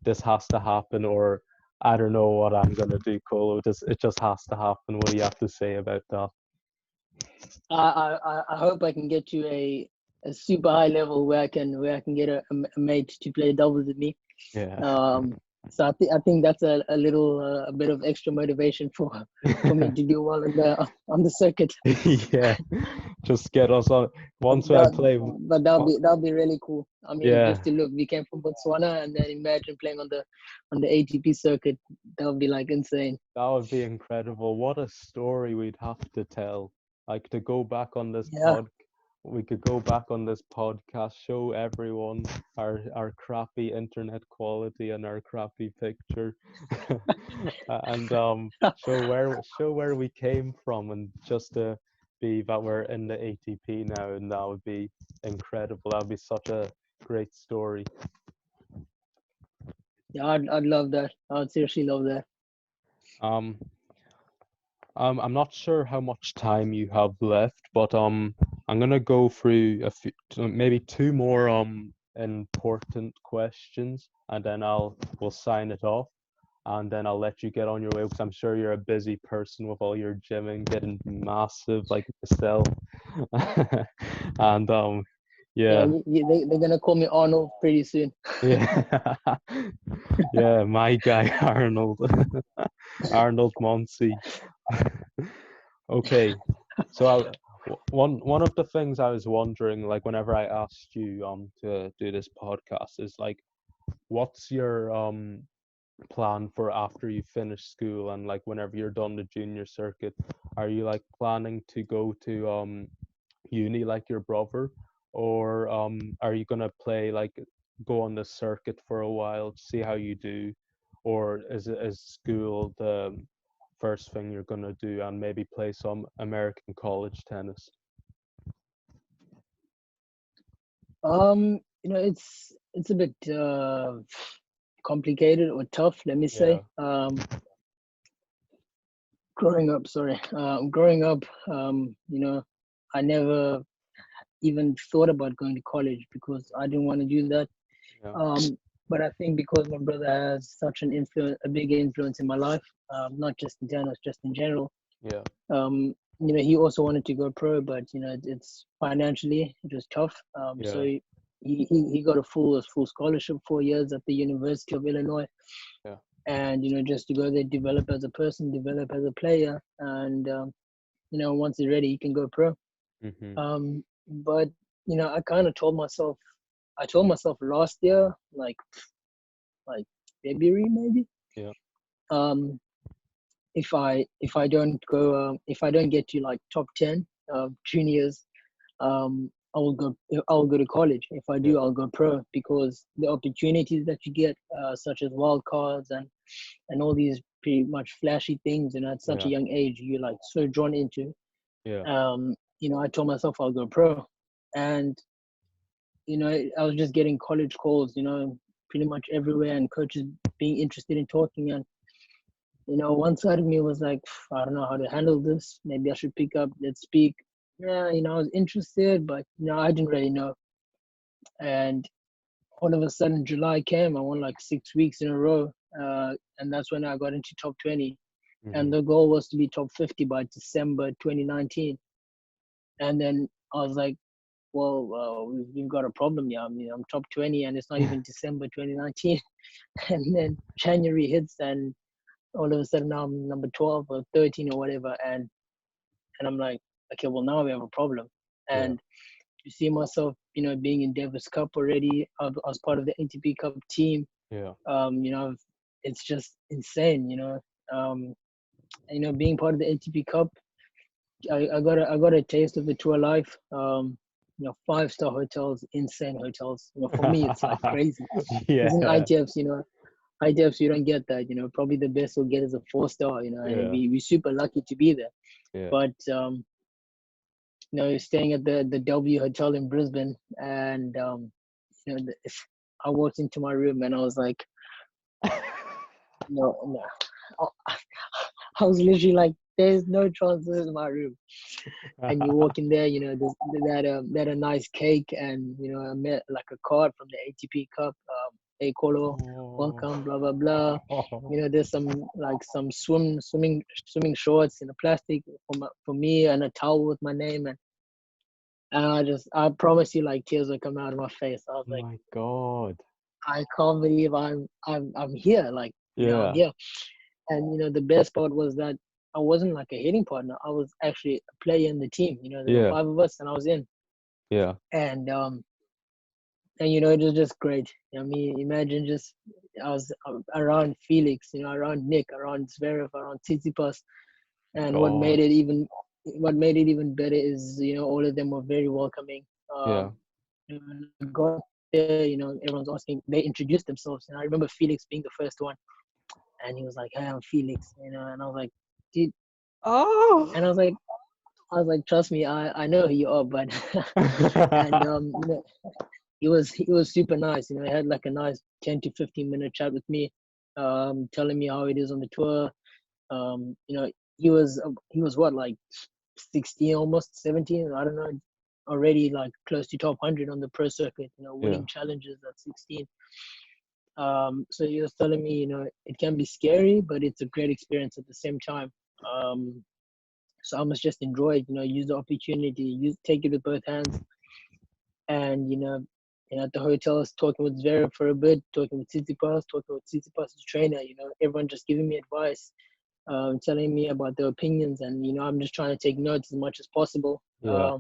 [SPEAKER 1] this has to happen, or I don't know what I'm gonna do, Kholo. It just has to happen. What do you have to say about that?
[SPEAKER 2] I hope I can get to a super high level where I can get a mate to play doubles with me.
[SPEAKER 1] Yeah.
[SPEAKER 2] Um, so I think that's a little a bit of extra motivation for me to do well in the on the circuit.
[SPEAKER 1] Yeah. Just get us on.
[SPEAKER 2] But
[SPEAKER 1] Once I play,
[SPEAKER 2] that'll be really cool. I mean,
[SPEAKER 1] yeah,
[SPEAKER 2] just to look, we came from Botswana, and then imagine playing on the ATP circuit. That would be like insane.
[SPEAKER 1] that would be incredible. What a story we'd have to tell. Like to go back on this
[SPEAKER 2] Yeah.
[SPEAKER 1] we could go back on this podcast, show everyone our crappy internet quality and our crappy picture, and show where we came from, and just to be that we're in the ATP now, and that would be incredible. That would be such a great story.
[SPEAKER 2] Yeah, I'd love that. I'd seriously love that.
[SPEAKER 1] Um, I'm not sure how much time you have left, but I'm gonna go through maybe 2 more important questions, and then we'll sign it off, and then I'll let you get on your way because I'm sure you're a busy person with all your gymming, getting massive like myself, and
[SPEAKER 2] Yeah,
[SPEAKER 1] yeah,
[SPEAKER 2] they're gonna call me Arnold pretty soon.
[SPEAKER 1] yeah, yeah, my guy Arnold, Arnold Montsi. Okay, so one of the things I was wondering, like whenever I asked you to do this podcast, is like, what's your plan for after you finish school and like whenever you're done the junior circuit? Are you like planning to go to uni like your brother, or are you gonna play like go on the circuit for a while, see how you do, or is school the first thing you're gonna do and maybe play some American college tennis?
[SPEAKER 2] It's a bit complicated or tough, let me
[SPEAKER 1] Yeah,
[SPEAKER 2] say. Growing up, I never even thought about going to college because I didn't want to do that.
[SPEAKER 1] yeah,
[SPEAKER 2] Um, but I think because my brother has such an influence, a big influence in my life, not just in tennis, just in general.
[SPEAKER 1] yeah,
[SPEAKER 2] He also wanted to go pro, but it's financially it was tough. So
[SPEAKER 1] yeah,
[SPEAKER 2] he got a full scholarship, 4 years at the University of Illinois,
[SPEAKER 1] yeah.
[SPEAKER 2] and just to go there, develop as a person, develop as a player, and once he's ready, he can go pro.
[SPEAKER 1] Mhm.
[SPEAKER 2] But I kind of I told myself last year, like February maybe,
[SPEAKER 1] Yeah,
[SPEAKER 2] um, if I don't get to like top 10 juniors, I will go to college. If I
[SPEAKER 1] yeah,
[SPEAKER 2] do, I'll go pro because the opportunities that you get, such as wild cards and all these pretty much flashy things, at such a
[SPEAKER 1] yeah,
[SPEAKER 2] young age, you're like so drawn into.
[SPEAKER 1] yeah,
[SPEAKER 2] I told myself I'll go pro, and I was just getting college calls, pretty much everywhere, and coaches being interested in talking. And one side of me was like, I don't know how to handle this. Maybe I should pick up, let's speak. Yeah, I was interested, but I didn't really know. And all of a sudden, July came. I won like 6 weeks in a row, and that's when I got into top 20. And
[SPEAKER 1] mhm.
[SPEAKER 2] the goal was to be top 50 by December 2019. And then I was like, well, we've got a problem here. I mean, I'm top 20, and it's not even December 2019. And then January hits, and all of a sudden now I'm number 12 or 13 or whatever, and I'm like, okay, well now we have a problem.
[SPEAKER 1] Yeah,
[SPEAKER 2] And to see myself, being in Davis Cup already, I was part of the ATP Cup team.
[SPEAKER 1] yeah,
[SPEAKER 2] It's just insane. Um, being part of the ATP Cup, I got a taste of the tour life. 5-star hotels, insane hotels. For me, it's like crazy. Because in
[SPEAKER 1] yeah,
[SPEAKER 2] ITFs, you don't get that. Probably the best we'll get is a 4-star. And
[SPEAKER 1] yeah,
[SPEAKER 2] we super lucky to be there.
[SPEAKER 1] yeah.
[SPEAKER 2] But staying at the W Hotel in Brisbane, and you know, the, I walked into my room and I was like, no, no. I was literally like, there's no chance this is my room. And you walk in there, they had a nice cake, and I met like a card from the ATP Cup. Hey Kholo,
[SPEAKER 1] Oh.
[SPEAKER 2] welcome, blah blah blah. There's some swimming shorts in a plastic for me, and a towel with my name, and I promise you, like tears would come out of my face. I was like,
[SPEAKER 1] My God.
[SPEAKER 2] I can't believe I'm here. Like, I'm
[SPEAKER 1] Yeah,
[SPEAKER 2] here. And the best part was that I wasn't like a hitting partner. I was actually a player in the team. There were
[SPEAKER 1] yeah,
[SPEAKER 2] 5 of us, and I was in.
[SPEAKER 1] yeah,
[SPEAKER 2] And it was just great. I mean, imagine just I was around Felix, around Nick, around Zverev, around Tsitsipas, and
[SPEAKER 1] God.
[SPEAKER 2] what made it even better is all of them were very welcoming.
[SPEAKER 1] Yeah.
[SPEAKER 2] When I got there, everyone's asking. They introduced themselves, and I remember Felix being the first one, and he was like, "Hey, I'm Felix," and I was like, "Dude," and
[SPEAKER 1] Oh.
[SPEAKER 2] "Trust me, I know who you are," but and he was super nice. He had like a nice 10 to 15 minute chat with me, telling me how it is on the tour. He was what, like 16, almost 17, I don't know, already like close to top 100 on the pro circuit,
[SPEAKER 1] Yeah,
[SPEAKER 2] winning challenges at 16. So he was telling me, it can be scary, but it's a great experience at the same time. Um, so I must just enjoy it, use the opportunity, take it with both hands. And at the hotels, talking with Zverev for a bit, talking with Tsitsipas, talking with Tsitsipas's trainer, everyone just giving me advice, telling me about their opinions, and I'm just trying to take notes as much as possible.
[SPEAKER 1] yeah,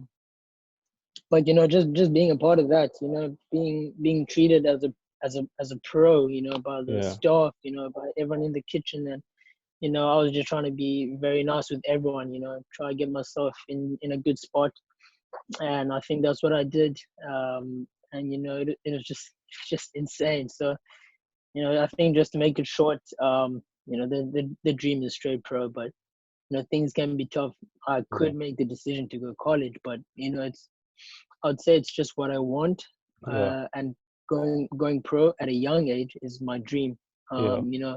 [SPEAKER 2] But just being a part of that, being treated as a pro, by the
[SPEAKER 1] yeah,
[SPEAKER 2] staff, by everyone in the kitchen, and I was just trying to be very nice with everyone, try to get myself in a good spot. and I think that's what I did. And it was just insane. So I think just to make it short, the dream is straight pro, but things can be tough. I
[SPEAKER 1] Yeah.
[SPEAKER 2] could make the decision to go college, but I'd say it's just what I want.
[SPEAKER 1] Yeah.
[SPEAKER 2] And going pro at a young age is my dream.
[SPEAKER 1] Yeah.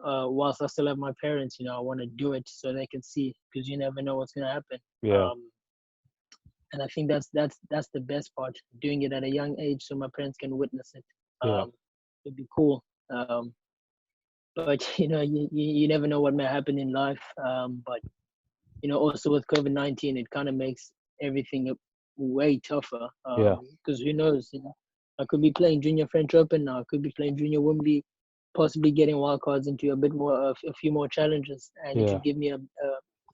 [SPEAKER 2] Whilst I still have my parents, I want to do it so they can see, because you never know what's gonna happen.
[SPEAKER 1] Yeah.
[SPEAKER 2] And I think that's the best part, doing it at a young age so my parents can witness it.
[SPEAKER 1] Yeah.
[SPEAKER 2] It'd be cool. But you never know what may happen in life. But also with COVID-19, it kind of makes everything way tougher.
[SPEAKER 1] Yeah.
[SPEAKER 2] Because who knows? I could be playing Junior French Open now. I could be playing Junior Wimby, possibly getting wildcards into a bit more, a few more challenges, and it
[SPEAKER 1] Yeah.
[SPEAKER 2] could give me a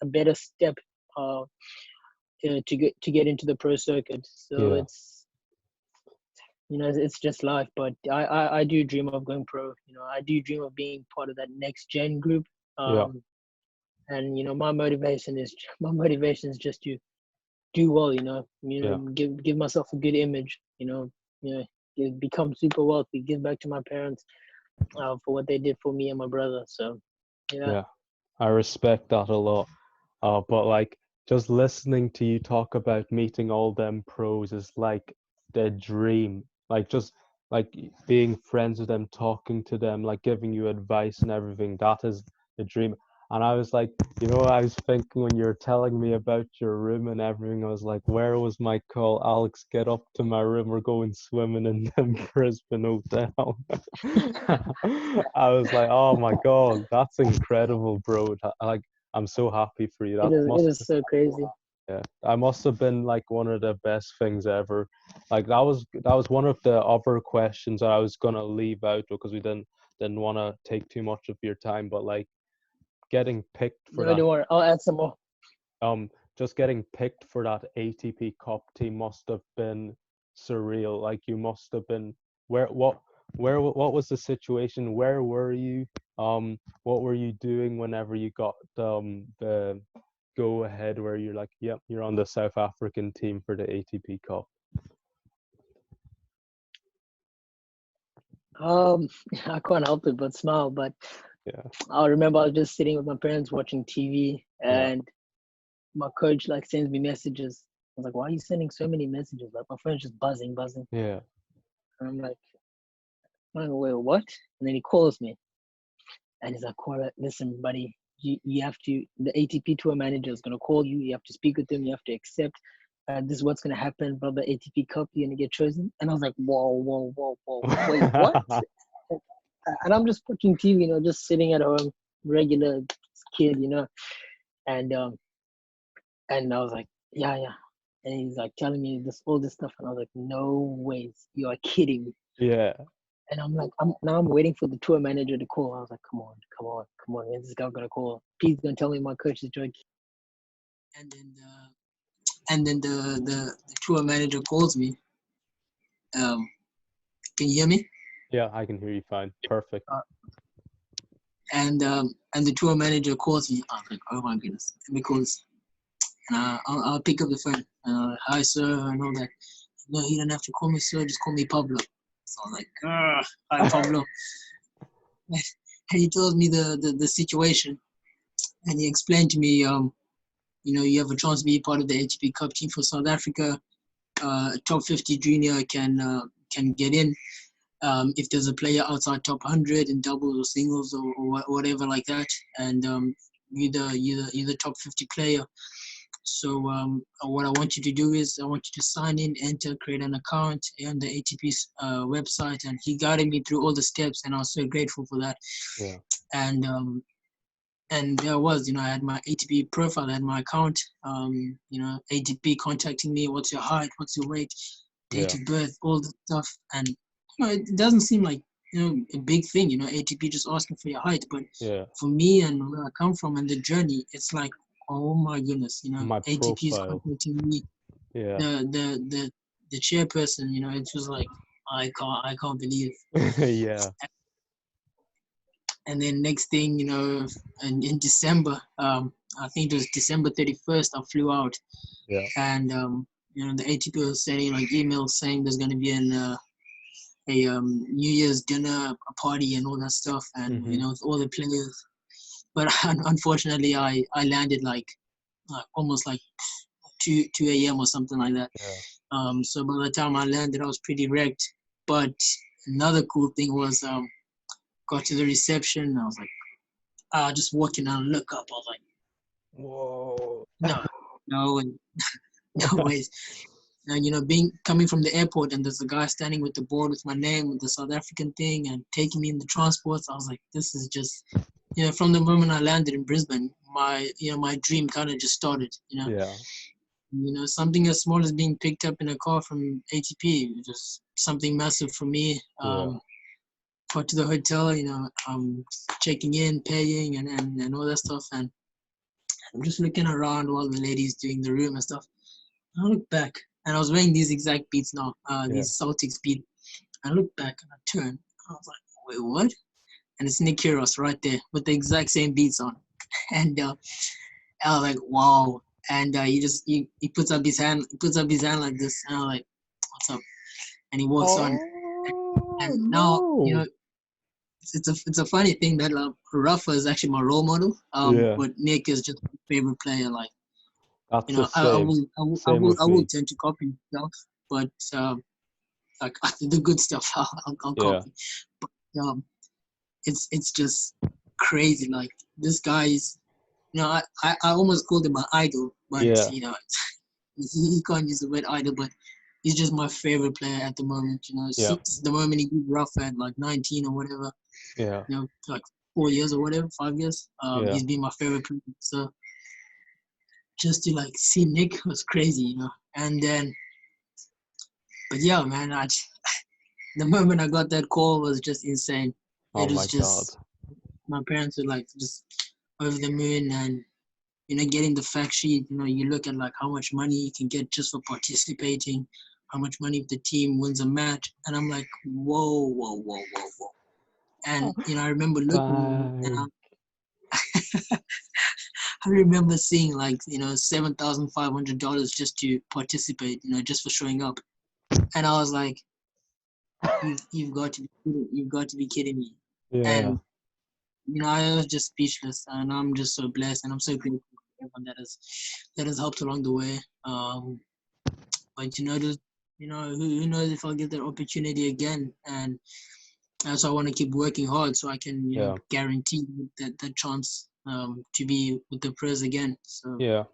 [SPEAKER 2] better step uh, to get into the pro circuit. So
[SPEAKER 1] Yeah.
[SPEAKER 2] it's just life. But I do dream of going pro. I do dream of being part of that next gen group.
[SPEAKER 1] Yeah.
[SPEAKER 2] And my motivation is just to do well.
[SPEAKER 1] Yeah.
[SPEAKER 2] Give myself a good image. Become super wealthy. Give back to my parents for what they did for me and my brother. So yeah.
[SPEAKER 1] Yeah. I respect that a lot. But like just listening to you talk about meeting all them pros is like the dream. Like just like being friends with them, talking to them, like giving you advice and everything. That is the dream. And I was like, what I was thinking when you were telling me about your room and everything, I was like, where was my call? Alex, get up to my room. We're going swimming in the Brisbane hotel. I was like, oh my God, that's incredible, bro. Like, I'm so happy for you.
[SPEAKER 2] It
[SPEAKER 1] That
[SPEAKER 2] is it
[SPEAKER 1] must,
[SPEAKER 2] is so crazy.
[SPEAKER 1] yeah, I must have been like one of the best things ever. Like that was one of the other questions that I was gonna leave out because we didn't want to take too much of your time. But like getting picked for
[SPEAKER 2] No,
[SPEAKER 1] that,
[SPEAKER 2] don't worry. I'll add some more.
[SPEAKER 1] just getting picked for that ATP Cup team must have been surreal. Like you must have been what was the situation? Where were you? What were you doing whenever you got the go ahead where you're like, yep, you're on the South African team for the ATP Cup?
[SPEAKER 2] Um, I can't help it but smile. But
[SPEAKER 1] Yeah,
[SPEAKER 2] I remember I was just sitting with my parents watching TV,
[SPEAKER 1] yeah,
[SPEAKER 2] and my coach like sends me messages. I was like, "Why are you sending so many messages?" Like my phone's just buzzing, buzzing.
[SPEAKER 1] yeah,
[SPEAKER 2] And I'm like, "Wait, what?" And then he calls me, and he's like, "Kholo, listen, buddy, you have to. The ATP tour manager is gonna call you. You have to speak with them. You have to accept. This is what's gonna happen. Blah blah. ATP Cup, you're gonna get chosen." And I was like, "Whoa, whoa, whoa, whoa! Wait, what?" And I'm just watching TV, just sitting at home, regular kid, and and I was like, yeah, yeah. And he's like telling me all this stuff, and I was like, no ways, you are kidding me.
[SPEAKER 1] yeah,
[SPEAKER 2] And I'm like, I'm waiting for the tour manager to call. I was like, come on, come on, come on, when's this guy gonna call? He's gonna tell me my coach is joking. And then the tour manager calls me. Can you hear me?
[SPEAKER 1] yeah. I can hear you fine. Perfect.
[SPEAKER 2] Uh, and the tour manager calls me. I was like, oh my goodness, let me call this. And I'll pick up the phone. Hi, sir, and all that. No, you don't have to call me sir, just call me Pablo. So I'm like, hi, Pablo. And he told me the situation, and he explained to me, you have a chance to be part of the ATP Cup team for South Africa. Top 50 junior can get in. If there's a player outside top 100 in doubles or singles or whatever like that, and you're the top 50 player. So what I want you to do is I want you to sign in, enter, create an account on the ATP's website. And he guided me through all the steps, and I was so grateful for that.
[SPEAKER 1] Yeah,
[SPEAKER 2] And there was, I had my ATP profile, I had my account. ATP contacting me, what's your height, what's your weight, date
[SPEAKER 1] yeah,
[SPEAKER 2] of birth, all the stuff. And it doesn't seem like a big thing, ATP just asking for your height, but
[SPEAKER 1] yeah.
[SPEAKER 2] for me and where I come from and the journey, it's like, oh my goodness,
[SPEAKER 1] My
[SPEAKER 2] ATP is
[SPEAKER 1] profile.
[SPEAKER 2] contacting me.
[SPEAKER 1] Yeah,
[SPEAKER 2] The chairperson, it was like, I can't believe.
[SPEAKER 1] yeah,
[SPEAKER 2] And then next thing, in December, I think it was December 31st, I flew out.
[SPEAKER 1] yeah,
[SPEAKER 2] And the ATP was sending like emails saying there's gonna be a New Year's dinner, a party, and all that stuff, and
[SPEAKER 1] Mhm.
[SPEAKER 2] with all the players. But unfortunately, I landed like almost like 2 a.m. or something like that.
[SPEAKER 1] Yeah.
[SPEAKER 2] So by the time I landed, I was pretty wrecked. But another cool thing was got to the reception. I was like, just walking down, look up. I was like,
[SPEAKER 1] Whoa.
[SPEAKER 2] no, no, no ways. And being coming from the airport, and there's a guy standing with the board with my name with the South African thing, and taking me in the transports. I was like, this is just, from the moment I landed in Brisbane, my dream kind of just started.
[SPEAKER 1] Yeah.
[SPEAKER 2] Something as small as being picked up in a car from ATP, just something massive for me.
[SPEAKER 1] Yeah.
[SPEAKER 2] Got to the hotel, checking in, paying, and all that stuff, and I'm just looking around while the ladies doing the room and stuff. I look back, and I was wearing these exact beats now,
[SPEAKER 1] Yeah.
[SPEAKER 2] these Celtics beats. I look back and I turn. I was like, wait, what? And it's Nick Kyrgios right there with the exact same beats on. And I was like, wow. And he puts up his hand like this, and I'm like, what's up? And he walks on.
[SPEAKER 1] Oh
[SPEAKER 2] And now,
[SPEAKER 1] no.
[SPEAKER 2] it's a funny thing that Rafa is actually my role model.
[SPEAKER 1] Yeah.
[SPEAKER 2] But Nick is just my favorite player. Like,
[SPEAKER 1] That's the
[SPEAKER 2] I
[SPEAKER 1] same.
[SPEAKER 2] will I will I
[SPEAKER 1] Same
[SPEAKER 2] will
[SPEAKER 1] with
[SPEAKER 2] I will
[SPEAKER 1] me.
[SPEAKER 2] tend to copy stuff, but like the good stuff I'll
[SPEAKER 1] Yeah.
[SPEAKER 2] copy. But it's just crazy. Like this guy is, I almost called him my idol, but
[SPEAKER 1] Yeah.
[SPEAKER 2] he can't use the word idol, but he's just my favorite player at the moment.
[SPEAKER 1] Yeah.
[SPEAKER 2] Since the moment he grew rough at like 19 or whatever,
[SPEAKER 1] Yeah.
[SPEAKER 2] like 4 years or whatever, 5 years,
[SPEAKER 1] Yeah.
[SPEAKER 2] he's been my favorite player. So just to like see Nick was crazy. And then, but yeah, man, the moment I got that call was just insane.
[SPEAKER 1] Oh
[SPEAKER 2] It was
[SPEAKER 1] my God.
[SPEAKER 2] just my parents were like just over the moon, and getting the fact sheet. You look at like how much money you can get just for participating, how much money if the team wins a match, and I'm like, whoa, whoa, whoa, whoa, whoa. And I remember looking, and
[SPEAKER 1] Dang.
[SPEAKER 2] I remember seeing like $7,500 just to participate, just for showing up, and I was like, you've got to be you've got to be kidding me.
[SPEAKER 1] Yeah.
[SPEAKER 2] And I was just speechless, and I'm just so blessed, and I'm so grateful for everyone that has helped along the way. But just who knows if I'll get that opportunity again, and so I want to keep working hard so I can
[SPEAKER 1] Yeah.
[SPEAKER 2] guarantee that chance to be with the pros again. So
[SPEAKER 1] Yeah.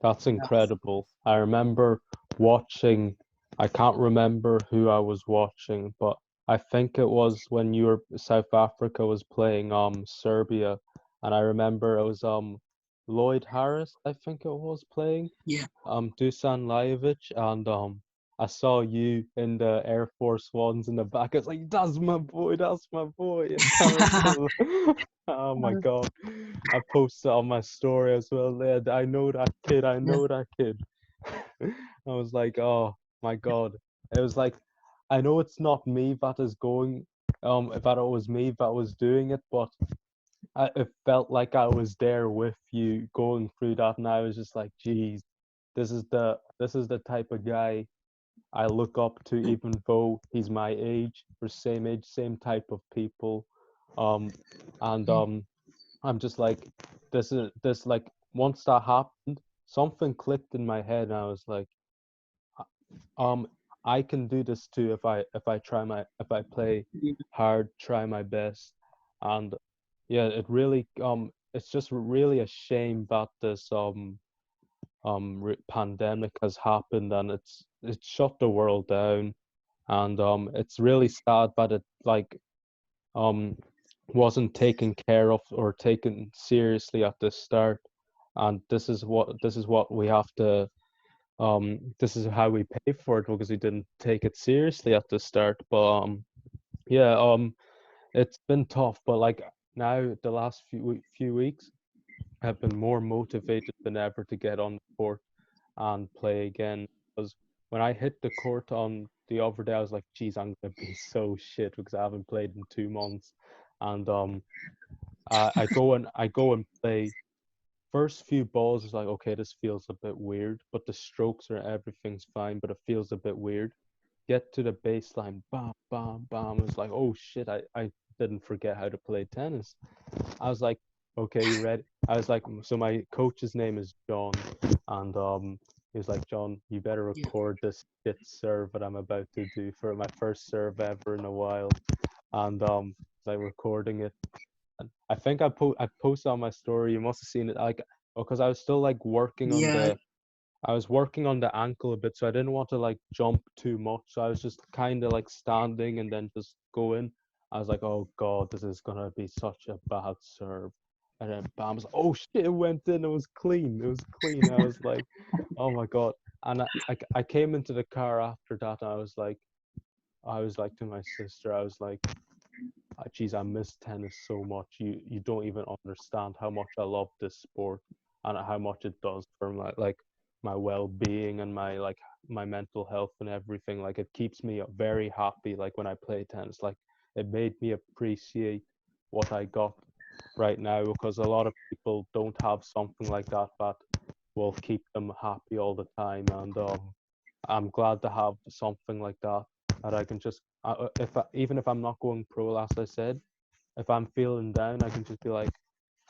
[SPEAKER 1] That's
[SPEAKER 2] yeah,
[SPEAKER 1] incredible. I remember watching, I can't remember who I was watching, but I think it was when South Africa was playing Serbia, and I remember it was Lloyd Harris, I think it was playing,
[SPEAKER 2] yeah,
[SPEAKER 1] Dusan Lajovic, and I saw you in the Air Force Ones in the back. It's like that's my boy. It's terrible. Oh my God. I posted on my story as well. There, I know that kid. I
[SPEAKER 2] yeah,
[SPEAKER 1] know that kid. I was like, oh my God. It was like, I know it's not me that is going, that it was me that was doing it, but it felt like I was there with you going through that, and I was just like, geez, this is the type of guy I look up to, even though he's my age, we're same age, same type of people, um, and
[SPEAKER 2] mm,
[SPEAKER 1] I'm just like, this like once that happened, something clicked in my head, and I was like, um, I can do this too if I play
[SPEAKER 2] yeah,
[SPEAKER 1] hard, try my best, and yeah, it's just really a shame that this pandemic has happened, and it's shut the world down, and it's really sad that it like um wasn't taken care of or taken seriously at the start, and this is what we have to this is how we pay for it because we didn't take it seriously at the start. But yeah, it's been tough, but like now the last few weeks I've been more motivated than ever to get on the court and play again. Because when I hit the court on the other day, I was like, geez, I'm gonna be so shit because I haven't played in 2 months. And I go and play, first few balls is like, okay, this feels a bit weird, but the strokes are everything's fine, but it feels a bit weird. Get to the baseline, bam, bam, bam. It's like, oh shit, I didn't forget how to play tennis. I was like, okay, you ready? I was like, so my coach's name is John, and he was like, John, you better
[SPEAKER 2] Yeah.
[SPEAKER 1] record this shit serve that I'm about to do for my first serve ever in a while, and like recording it. And I think I posted on my story. You must have seen it, like, because I was still like working on
[SPEAKER 2] Yeah.
[SPEAKER 1] I was working on the ankle a bit, so I didn't want to like jump too much. So I was just kind of like standing and then just going. I was like, oh God, this is gonna be such a bad serve. And then bam, I was like, oh shit, it went in. It was clean. It was clean. I was like, oh my God. And I came into the car after that, and I was like to my sister, I was like, geez, I miss tennis so much. You don't even understand how much I love this sport and how much it does for my like my well-being and my like my mental health and everything. Like it keeps me very happy. Like when I play tennis, like it made me appreciate what I got right now because a lot of people don't have something like that that will keep them happy all the time. And I'm glad to have something like that that I can just if even if I'm not going pro, as I said, if I'm feeling down, I can just be like,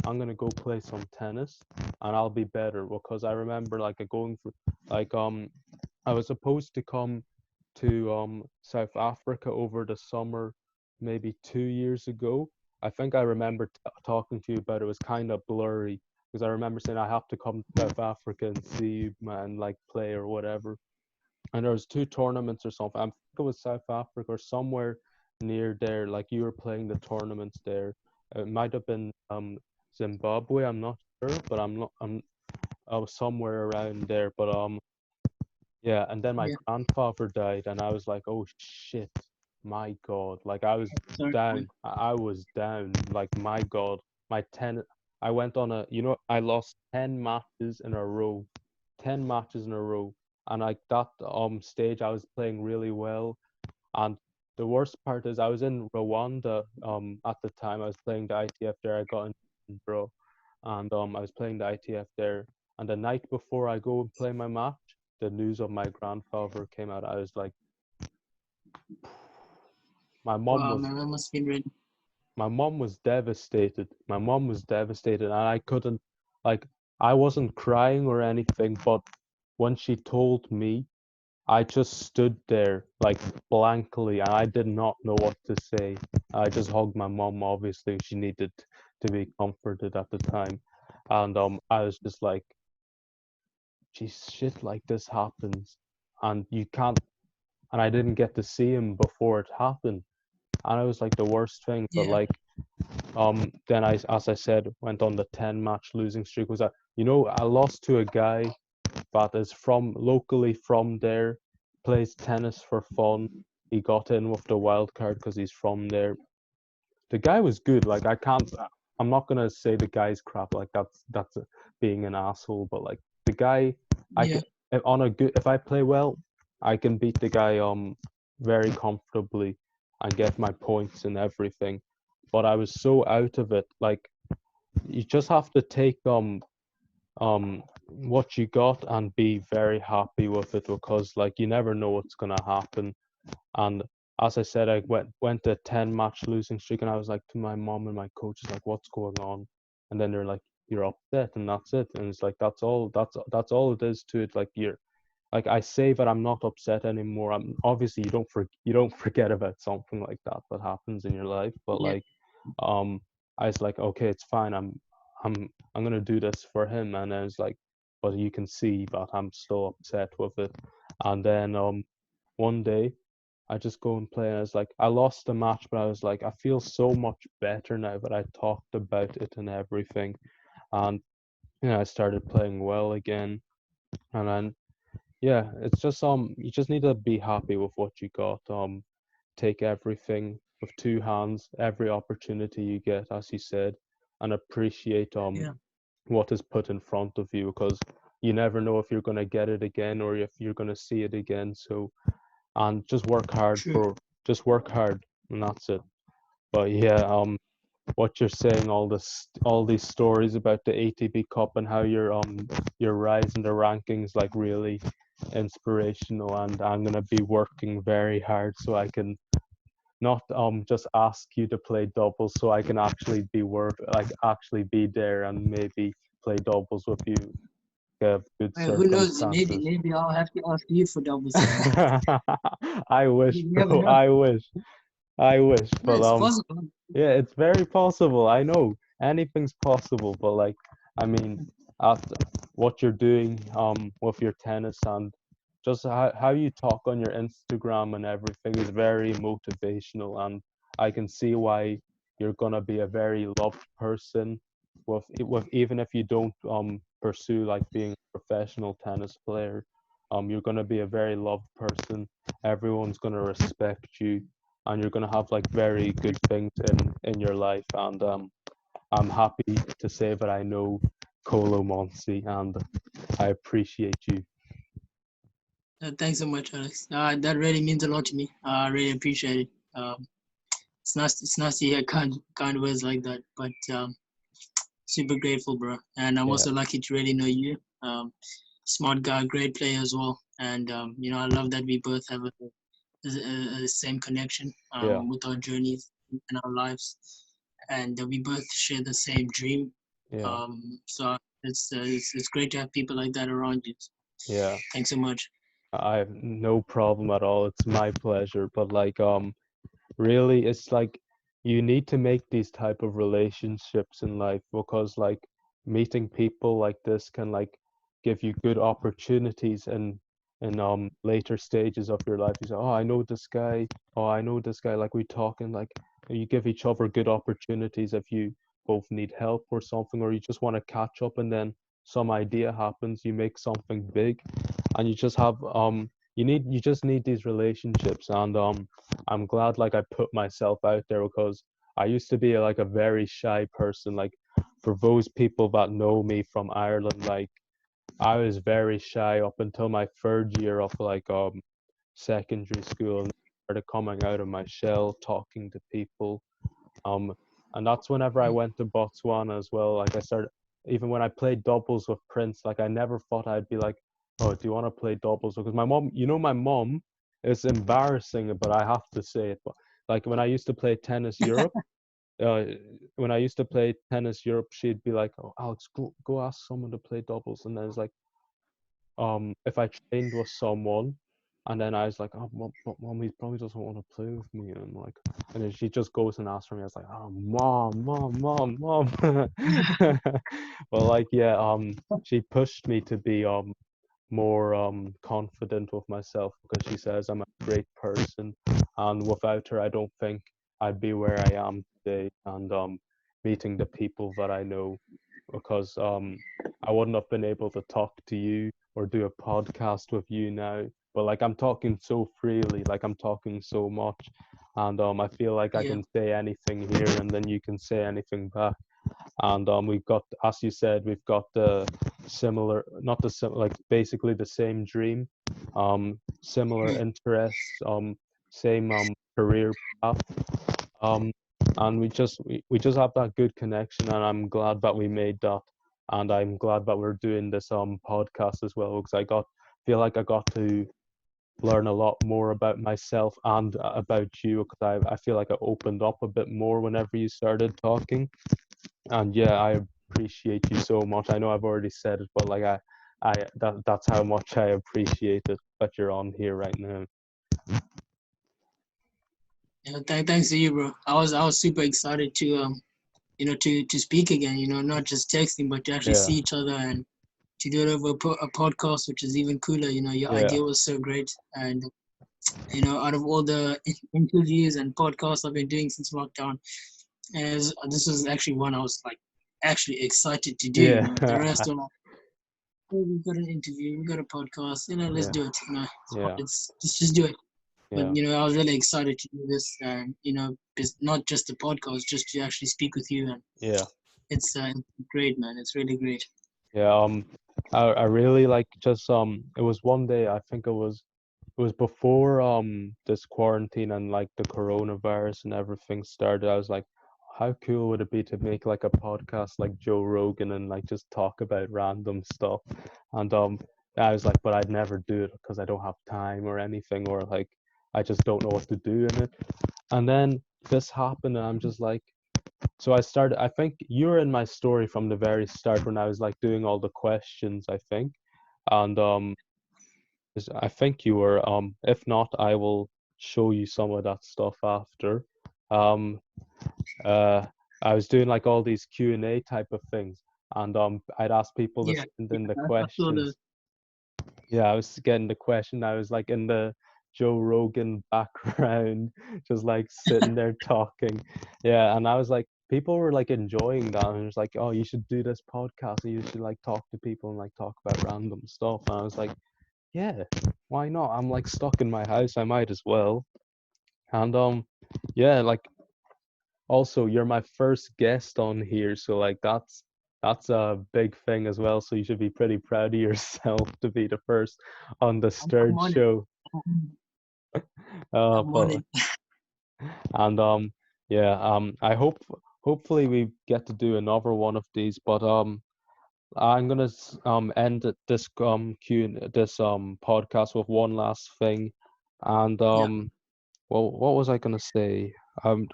[SPEAKER 1] I'm gonna go play some tennis, and I'll be better. Because I remember like going for like I was supposed to come to South Africa over the summer, maybe 2 years ago. I think I remember talking to you about it. It was kind of blurry because I remember saying I have to come to South Africa and see you, man, like play or whatever. And there was two tournaments or something. I think it was South Africa or somewhere near there. Like you were playing the tournaments there. It might have been Zimbabwe. I'm not sure, but I'm not. I was somewhere around there. But yeah. And then my
[SPEAKER 2] Yeah.
[SPEAKER 1] grandfather died, and I was like, oh shit, my God. Like I was
[SPEAKER 2] Sorry.
[SPEAKER 1] down. I was down. Like my God, my ten. I went on I lost 10 matches in a row 10 matches in a row. And like that stage I was playing really well. And the worst part is I was in Rwanda at the time. I was playing the ITF there. I got in draw. And I was playing the ITF there. And the night before I go and play my match, the news of my grandfather came out. I was like my mom
[SPEAKER 2] Wow,
[SPEAKER 1] was
[SPEAKER 2] man, that must have been really.
[SPEAKER 1] my mom was devastated. My mom was devastated and I couldn't like I wasn't crying or anything, but when she told me I just stood there like blankly and I did not know what to say. I just hugged my mom. Obviously, she needed to be comforted at the time. And I was just like, geez, shit like this happens. And you can't, and I didn't get to see him before it happened. And it was like the worst thing. But
[SPEAKER 2] Yeah.
[SPEAKER 1] like, then as I said, went on the 10 match losing streak. Was that, I lost to a guy that is from locally from there, plays tennis for fun. He got in with the wild card because he's from there. The guy was good. Like I can't, I'm not gonna say the guy's crap. Like that's being an asshole. But like the guy, I
[SPEAKER 2] Yeah.
[SPEAKER 1] can on a good. If I play well, I can beat the guy very comfortably and get my points and everything. But I was so out of it. Like you just have to take what you got and be very happy with it because like you never know what's gonna happen. And as I said, I went to a 10 match losing streak and I was like to my mom and my coaches like, what's going on? And then they're like, you're upset and that's it. And it's like that's all it is to it. Like you're like I say that I'm not upset anymore. I'm obviously you don't forget about something like that happens in your life, but
[SPEAKER 2] Yeah.
[SPEAKER 1] like um I was like, okay, it's fine. I'm gonna do this for him, and then it's like, but you can see that I'm still upset with it. And then one day I just go and play, and it's like I lost the match, but I was like, I feel so much better now that I talked about it and everything, and I started playing well again, and then yeah, it's just you just need to be happy with what you got. Take everything with two hands, every opportunity you get, as you said, and appreciate
[SPEAKER 2] Yeah.
[SPEAKER 1] what is put in front of you because you never know if you're gonna get it again or if you're gonna see it again. So and just work hard
[SPEAKER 2] True.
[SPEAKER 1] and that's it. But yeah, what you're saying, all these stories about the ATP Cup and how your rise in the rankings like really inspirational, and I'm gonna be working very hard so I can not just ask you to play doubles, so I can actually actually be there and maybe play doubles with you, have good
[SPEAKER 2] Well, who knows? Maybe
[SPEAKER 1] circumstances.
[SPEAKER 2] maybe I'll have to ask you for doubles someday.
[SPEAKER 1] I wish,
[SPEAKER 2] You never
[SPEAKER 1] bro.
[SPEAKER 2] know.
[SPEAKER 1] I wish,
[SPEAKER 2] No,
[SPEAKER 1] but
[SPEAKER 2] it's possible.
[SPEAKER 1] yeah, it's very possible. I know anything's possible, but like, I mean, after what you're doing with your tennis and just how you talk on your Instagram and everything is very motivational, and I can see why you're gonna be a very loved person with even if you don't pursue like being a professional tennis player, you're gonna be a very loved person. Everyone's gonna respect you, and you're gonna have like very good things in your life. And I'm happy to say that I know Kholo Montsi, and I appreciate you.
[SPEAKER 2] Thanks so much, Alex. That really means a lot to me. I really appreciate it. It's nice to hear kind words like that. But super grateful, bro. And I'm
[SPEAKER 1] Yeah,
[SPEAKER 2] also lucky to really know you. Smart guy, great player as well. And I love that we both have a same connection
[SPEAKER 1] yeah,
[SPEAKER 2] with our journeys in our lives, and we both share the same dream.
[SPEAKER 1] yeah,
[SPEAKER 2] So it's great to have people like that around you.
[SPEAKER 1] yeah.
[SPEAKER 2] Thanks so much.
[SPEAKER 1] I have no problem at all. It's my pleasure. But like really it's like you need to make these type of relationships in life, because like meeting people like this can like give you good opportunities in later stages of your life. You say, oh, I know this guy. Oh, I know this guy. Like we talking, like you give each other good opportunities if you both need help or something, or you just want to catch up, and then some idea happens, you make something big, and you just have you just need these relationships. And I'm glad like I put myself out there, because I used to be like a very shy person. Like for those people that know me from Ireland, like I was very shy up until my third year of like secondary school, and started coming out of my shell, talking to people. Um, and that's whenever I went to Botswana as well. Like I started, even when I played doubles with Prince, like I never thought I'd be like, oh, do you want to play doubles? Because my mom, my mom, it's embarrassing, but I have to say it. But like when I used to play tennis Europe, uh, when I used to play tennis Europe, she'd be like, oh, Alex, go ask someone to play doubles. And then it's like, if I trained with someone, and then I was like, oh, but mom, he probably doesn't want to play with me, and like, and then she just goes and asks for me. I was like, oh, mom. But like, yeah, she pushed me to be more confident with myself, because she says I'm a great person, and without her, I don't think I'd be where I am today, and meeting the people that I know, because I wouldn't have been able to talk to you or do a podcast with you now. But like I'm talking so freely, like I'm talking so much, and I feel like I
[SPEAKER 2] Yeah,
[SPEAKER 1] can say anything here, and then you can say anything back. And we've got, as you said, we've got the similar, not the like basically the same dream, similar
[SPEAKER 2] yeah,
[SPEAKER 1] interests, same career path, um, and we just have that good connection, and I'm glad that we made that, and I'm glad that we're doing this podcast as well, because I got feel like I got to learn a lot more about myself and about you, because I feel like I opened up a bit more whenever you started talking. And yeah, I appreciate you so much. I know I've already said it, but like that's how much I appreciate it that you're on here right now.
[SPEAKER 2] yeah. Thanks to you, bro. I was super excited to to speak again. Not just texting, but to actually
[SPEAKER 1] Yeah,
[SPEAKER 2] see each other and to do it over a podcast, which is even cooler. Your
[SPEAKER 1] yeah,
[SPEAKER 2] idea was so great, and out of all the interviews and podcasts I've been doing since lockdown, as this was actually one I was like actually excited to do.
[SPEAKER 1] yeah,
[SPEAKER 2] The rest were like, oh, we've got an interview, we've got a podcast. Let's
[SPEAKER 1] yeah,
[SPEAKER 2] do it.
[SPEAKER 1] yeah,
[SPEAKER 2] Let's just do it. But
[SPEAKER 1] yeah,
[SPEAKER 2] I was really excited to do this, and not just the podcast, just to actually speak with you, and
[SPEAKER 1] yeah,
[SPEAKER 2] it's great, man. It's really great.
[SPEAKER 1] yeah. I really like just it was one day, I think it was before this quarantine and like the coronavirus and everything started. I was like, how cool would it be to make like a podcast like Joe Rogan and like just talk about random stuff? And I was like, but I'd never do it because I don't have time or anything, or like I just don't know what to do in it. And then this happened, and I'm just like, so I started. I think you were in my story from the very start when I was like doing all the questions, I think, and I think you were. If not, I will show you some of that stuff after. Um, uh, I was doing like all these Q&A type of things, and I'd ask people to
[SPEAKER 2] Yeah,
[SPEAKER 1] send
[SPEAKER 2] yeah,
[SPEAKER 1] in the
[SPEAKER 2] I saw the.
[SPEAKER 1] questions. Yeah, I was getting the question. I was like in the Joe Rogan background, just like sitting there talking. Yeah, and I was like, people were like enjoying that, and it was like, oh, you should do this podcast, and you should like talk to people and like talk about random stuff. And I was like, yeah, why not? I'm like stuck in my house. I might as well. And yeah, like also you're my first guest on here, so like that's a big thing as well. So you should be pretty proud of yourself to be the first on the
[SPEAKER 2] I'm
[SPEAKER 1] Sterg
[SPEAKER 2] on it.
[SPEAKER 1] show.
[SPEAKER 2] I'm on
[SPEAKER 1] But
[SPEAKER 2] it.
[SPEAKER 1] and yeah, I hopefully we get to do another one of these. But I'm gonna end this this podcast with one last thing, and
[SPEAKER 2] Yeah.
[SPEAKER 1] well, what was I gonna say? Um,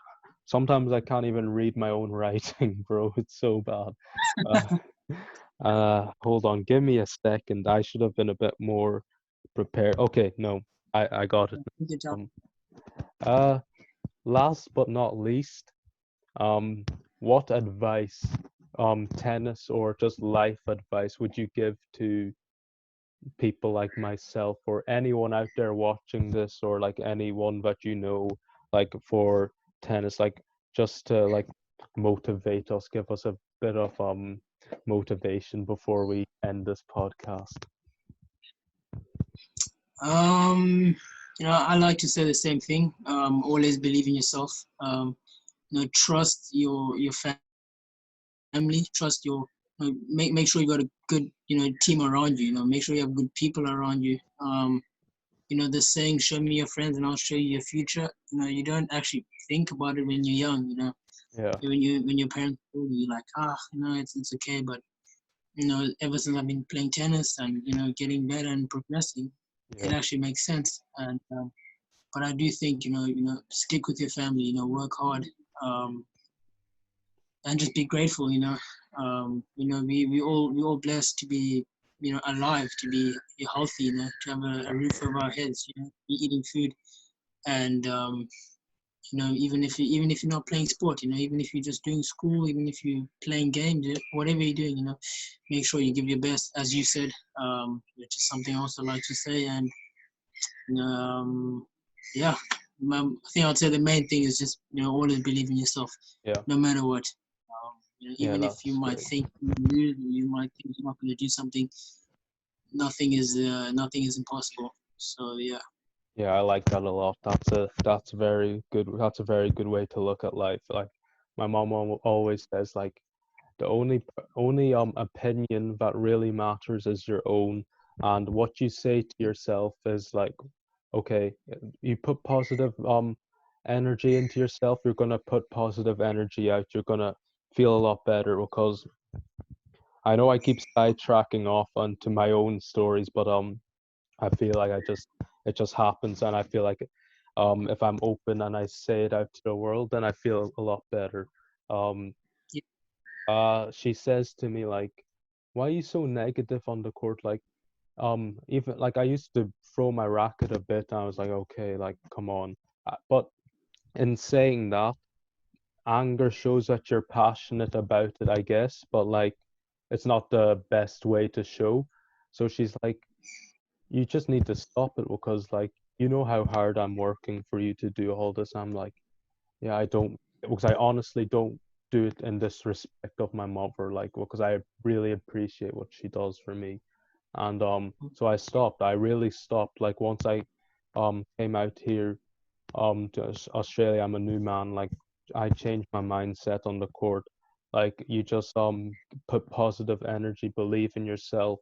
[SPEAKER 1] sometimes I can't even read my own writing, bro. It's so bad. Uh, hold on, give me a second. I should have been a bit more prepared. Okay, no, I got it.
[SPEAKER 2] Good job.
[SPEAKER 1] Um, uh, last but not least, um, what advice, tennis or just life advice would you give to people like myself or anyone out there watching this or like anyone that you know like for tennis, like just to like motivate us, give us a bit of motivation before we end this podcast?
[SPEAKER 2] Um, I like to say the same thing. Always believe in yourself. Trust your family. Trust your. Make sure you got a good team around you. Make sure you have good people around you. The saying, "Show me your friends, and I'll show you your future." You don't actually think about it when you're young.
[SPEAKER 1] Yeah,
[SPEAKER 2] When your parents told you, you're like, it's okay. But ever since I've been playing tennis and getting better and progressing, it
[SPEAKER 1] yeah,
[SPEAKER 2] actually makes sense. And but I do think stick with your family. Work hard, um, and just be grateful. We all blessed to be alive, to be healthy. To have a roof over our heads. Be eating food, and even if you're not playing sport, even if you're just doing school, even if you're playing games, whatever you're doing, make sure you give your best, as you said, which is something I also like to say. And um, yeah, I think I'd say the main thing is just always believe in yourself,
[SPEAKER 1] yeah,
[SPEAKER 2] no matter what.
[SPEAKER 1] yeah,
[SPEAKER 2] Even if you
[SPEAKER 1] that's
[SPEAKER 2] might
[SPEAKER 1] great.
[SPEAKER 2] think you lose, or you might think you're not going to do something, nothing is impossible. So yeah.
[SPEAKER 1] Yeah, I like that a lot. That's very good. That's a very good way to look at life. Like my mom always says, like the only opinion that really matters is your own, and what you say to yourself is like, okay, you put positive energy into yourself, you're gonna put positive energy out. You're gonna feel a lot better because I know I keep sidetracking off onto my own stories, but I feel like it just happens, and I feel like if I'm open and I say it out to the world, then I feel a lot better. Um,
[SPEAKER 2] Yeah.
[SPEAKER 1] she says to me like, "Why are you so negative on the court?" Like, even like I used to throw my racket a bit, and I was like, "Okay, like, come on." But in saying that, anger shows that you're passionate about it, I guess, but like, it's not the best way to show. So she's like, you just need to stop it because like you know how hard I'm working for you to do all this. I'm like, yeah, I don't, because I honestly don't do it in disrespect of my mother, like because I really appreciate what she does for me. And so I stopped. I really stopped. Like once I came out here to Australia, I'm a new man. Like I changed my mindset on the court. Like you just put positive energy, believe in yourself,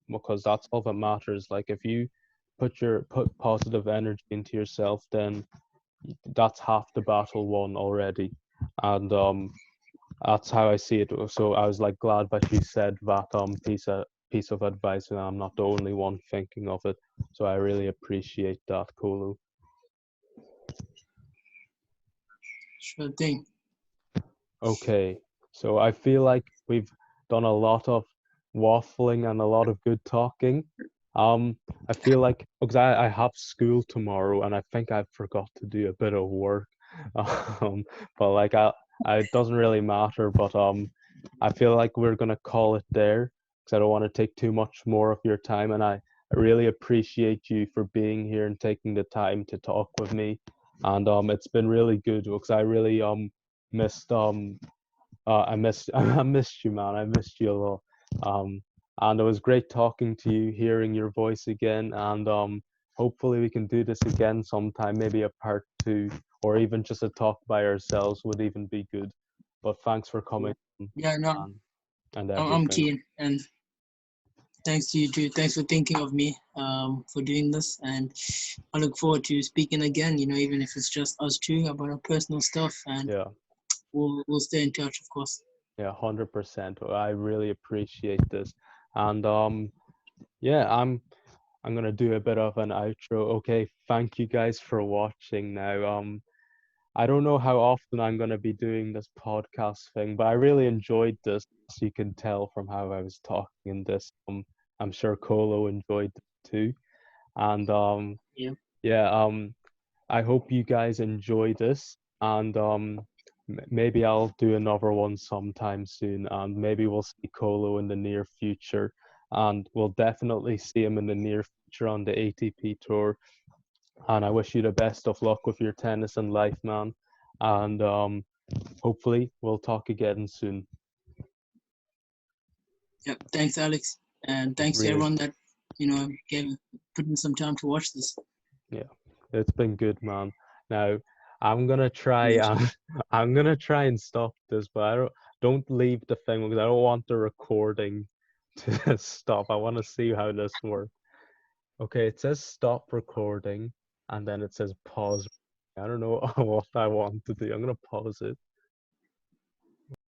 [SPEAKER 1] because that's all that matters. Like if you put positive energy into yourself, then that's half the battle won already. and that's how I see it. So I was like glad that she said that piece of advice, and I'm not the only one thinking of it. So I really appreciate that, Kholo.
[SPEAKER 3] Sure thing.
[SPEAKER 1] Okay, so I feel like we've done a lot of waffling and a lot of good talking. I feel like because I have school tomorrow and I think I forgot to do a bit of work. Um, but like it doesn't really matter. But I feel like we're gonna call it there because I don't want to take too much more of your time, and I really appreciate you for being here and taking the time to talk with me. And it's been really good because I really missed I missed I missed you, man. I missed you a lot. Um and it was great talking to you, hearing your voice again, and hopefully we can do this again sometime, maybe a part two, or even just a talk by ourselves would even be good. But thanks for coming on
[SPEAKER 3] Yeah, no,
[SPEAKER 1] and, and
[SPEAKER 3] I'm
[SPEAKER 1] everything.
[SPEAKER 3] keen, and thanks to you too. Thanks for thinking of me, for doing this, and I look forward to speaking again. Even if it's just us two about our personal stuff, and
[SPEAKER 1] Yeah,
[SPEAKER 3] we'll stay in touch, of course.
[SPEAKER 1] yeah, 100%. I really appreciate this. And yeah, I'm gonna do a bit of an outro. Okay, thank you guys for watching now. I don't know how often I'm going to be doing this podcast thing, but I really enjoyed this, as you can tell from how I was talking in this. I'm sure Colo enjoyed it too. And
[SPEAKER 3] Yeah,
[SPEAKER 1] yeah, I hope you guys enjoy this. And maybe I'll do another one sometime soon. And maybe we'll see Colo in the near future. And we'll definitely see him in the near future on the ATP tour. And I wish you the best of luck with your tennis and life, man. And hopefully we'll talk again soon.
[SPEAKER 3] yeah. Thanks, Alex, and thanks to
[SPEAKER 1] Really,
[SPEAKER 3] everyone that gave put in some time to watch this.
[SPEAKER 1] yeah, it's been good, man. Now I'm gonna try.
[SPEAKER 3] Great.
[SPEAKER 1] I'm gonna try and stop this, but I don't leave the thing because I don't want the recording to stop. I want to see how this works. Okay, it says stop recording, and then it says pause. I don't know what I want to do. I'm gonna pause it.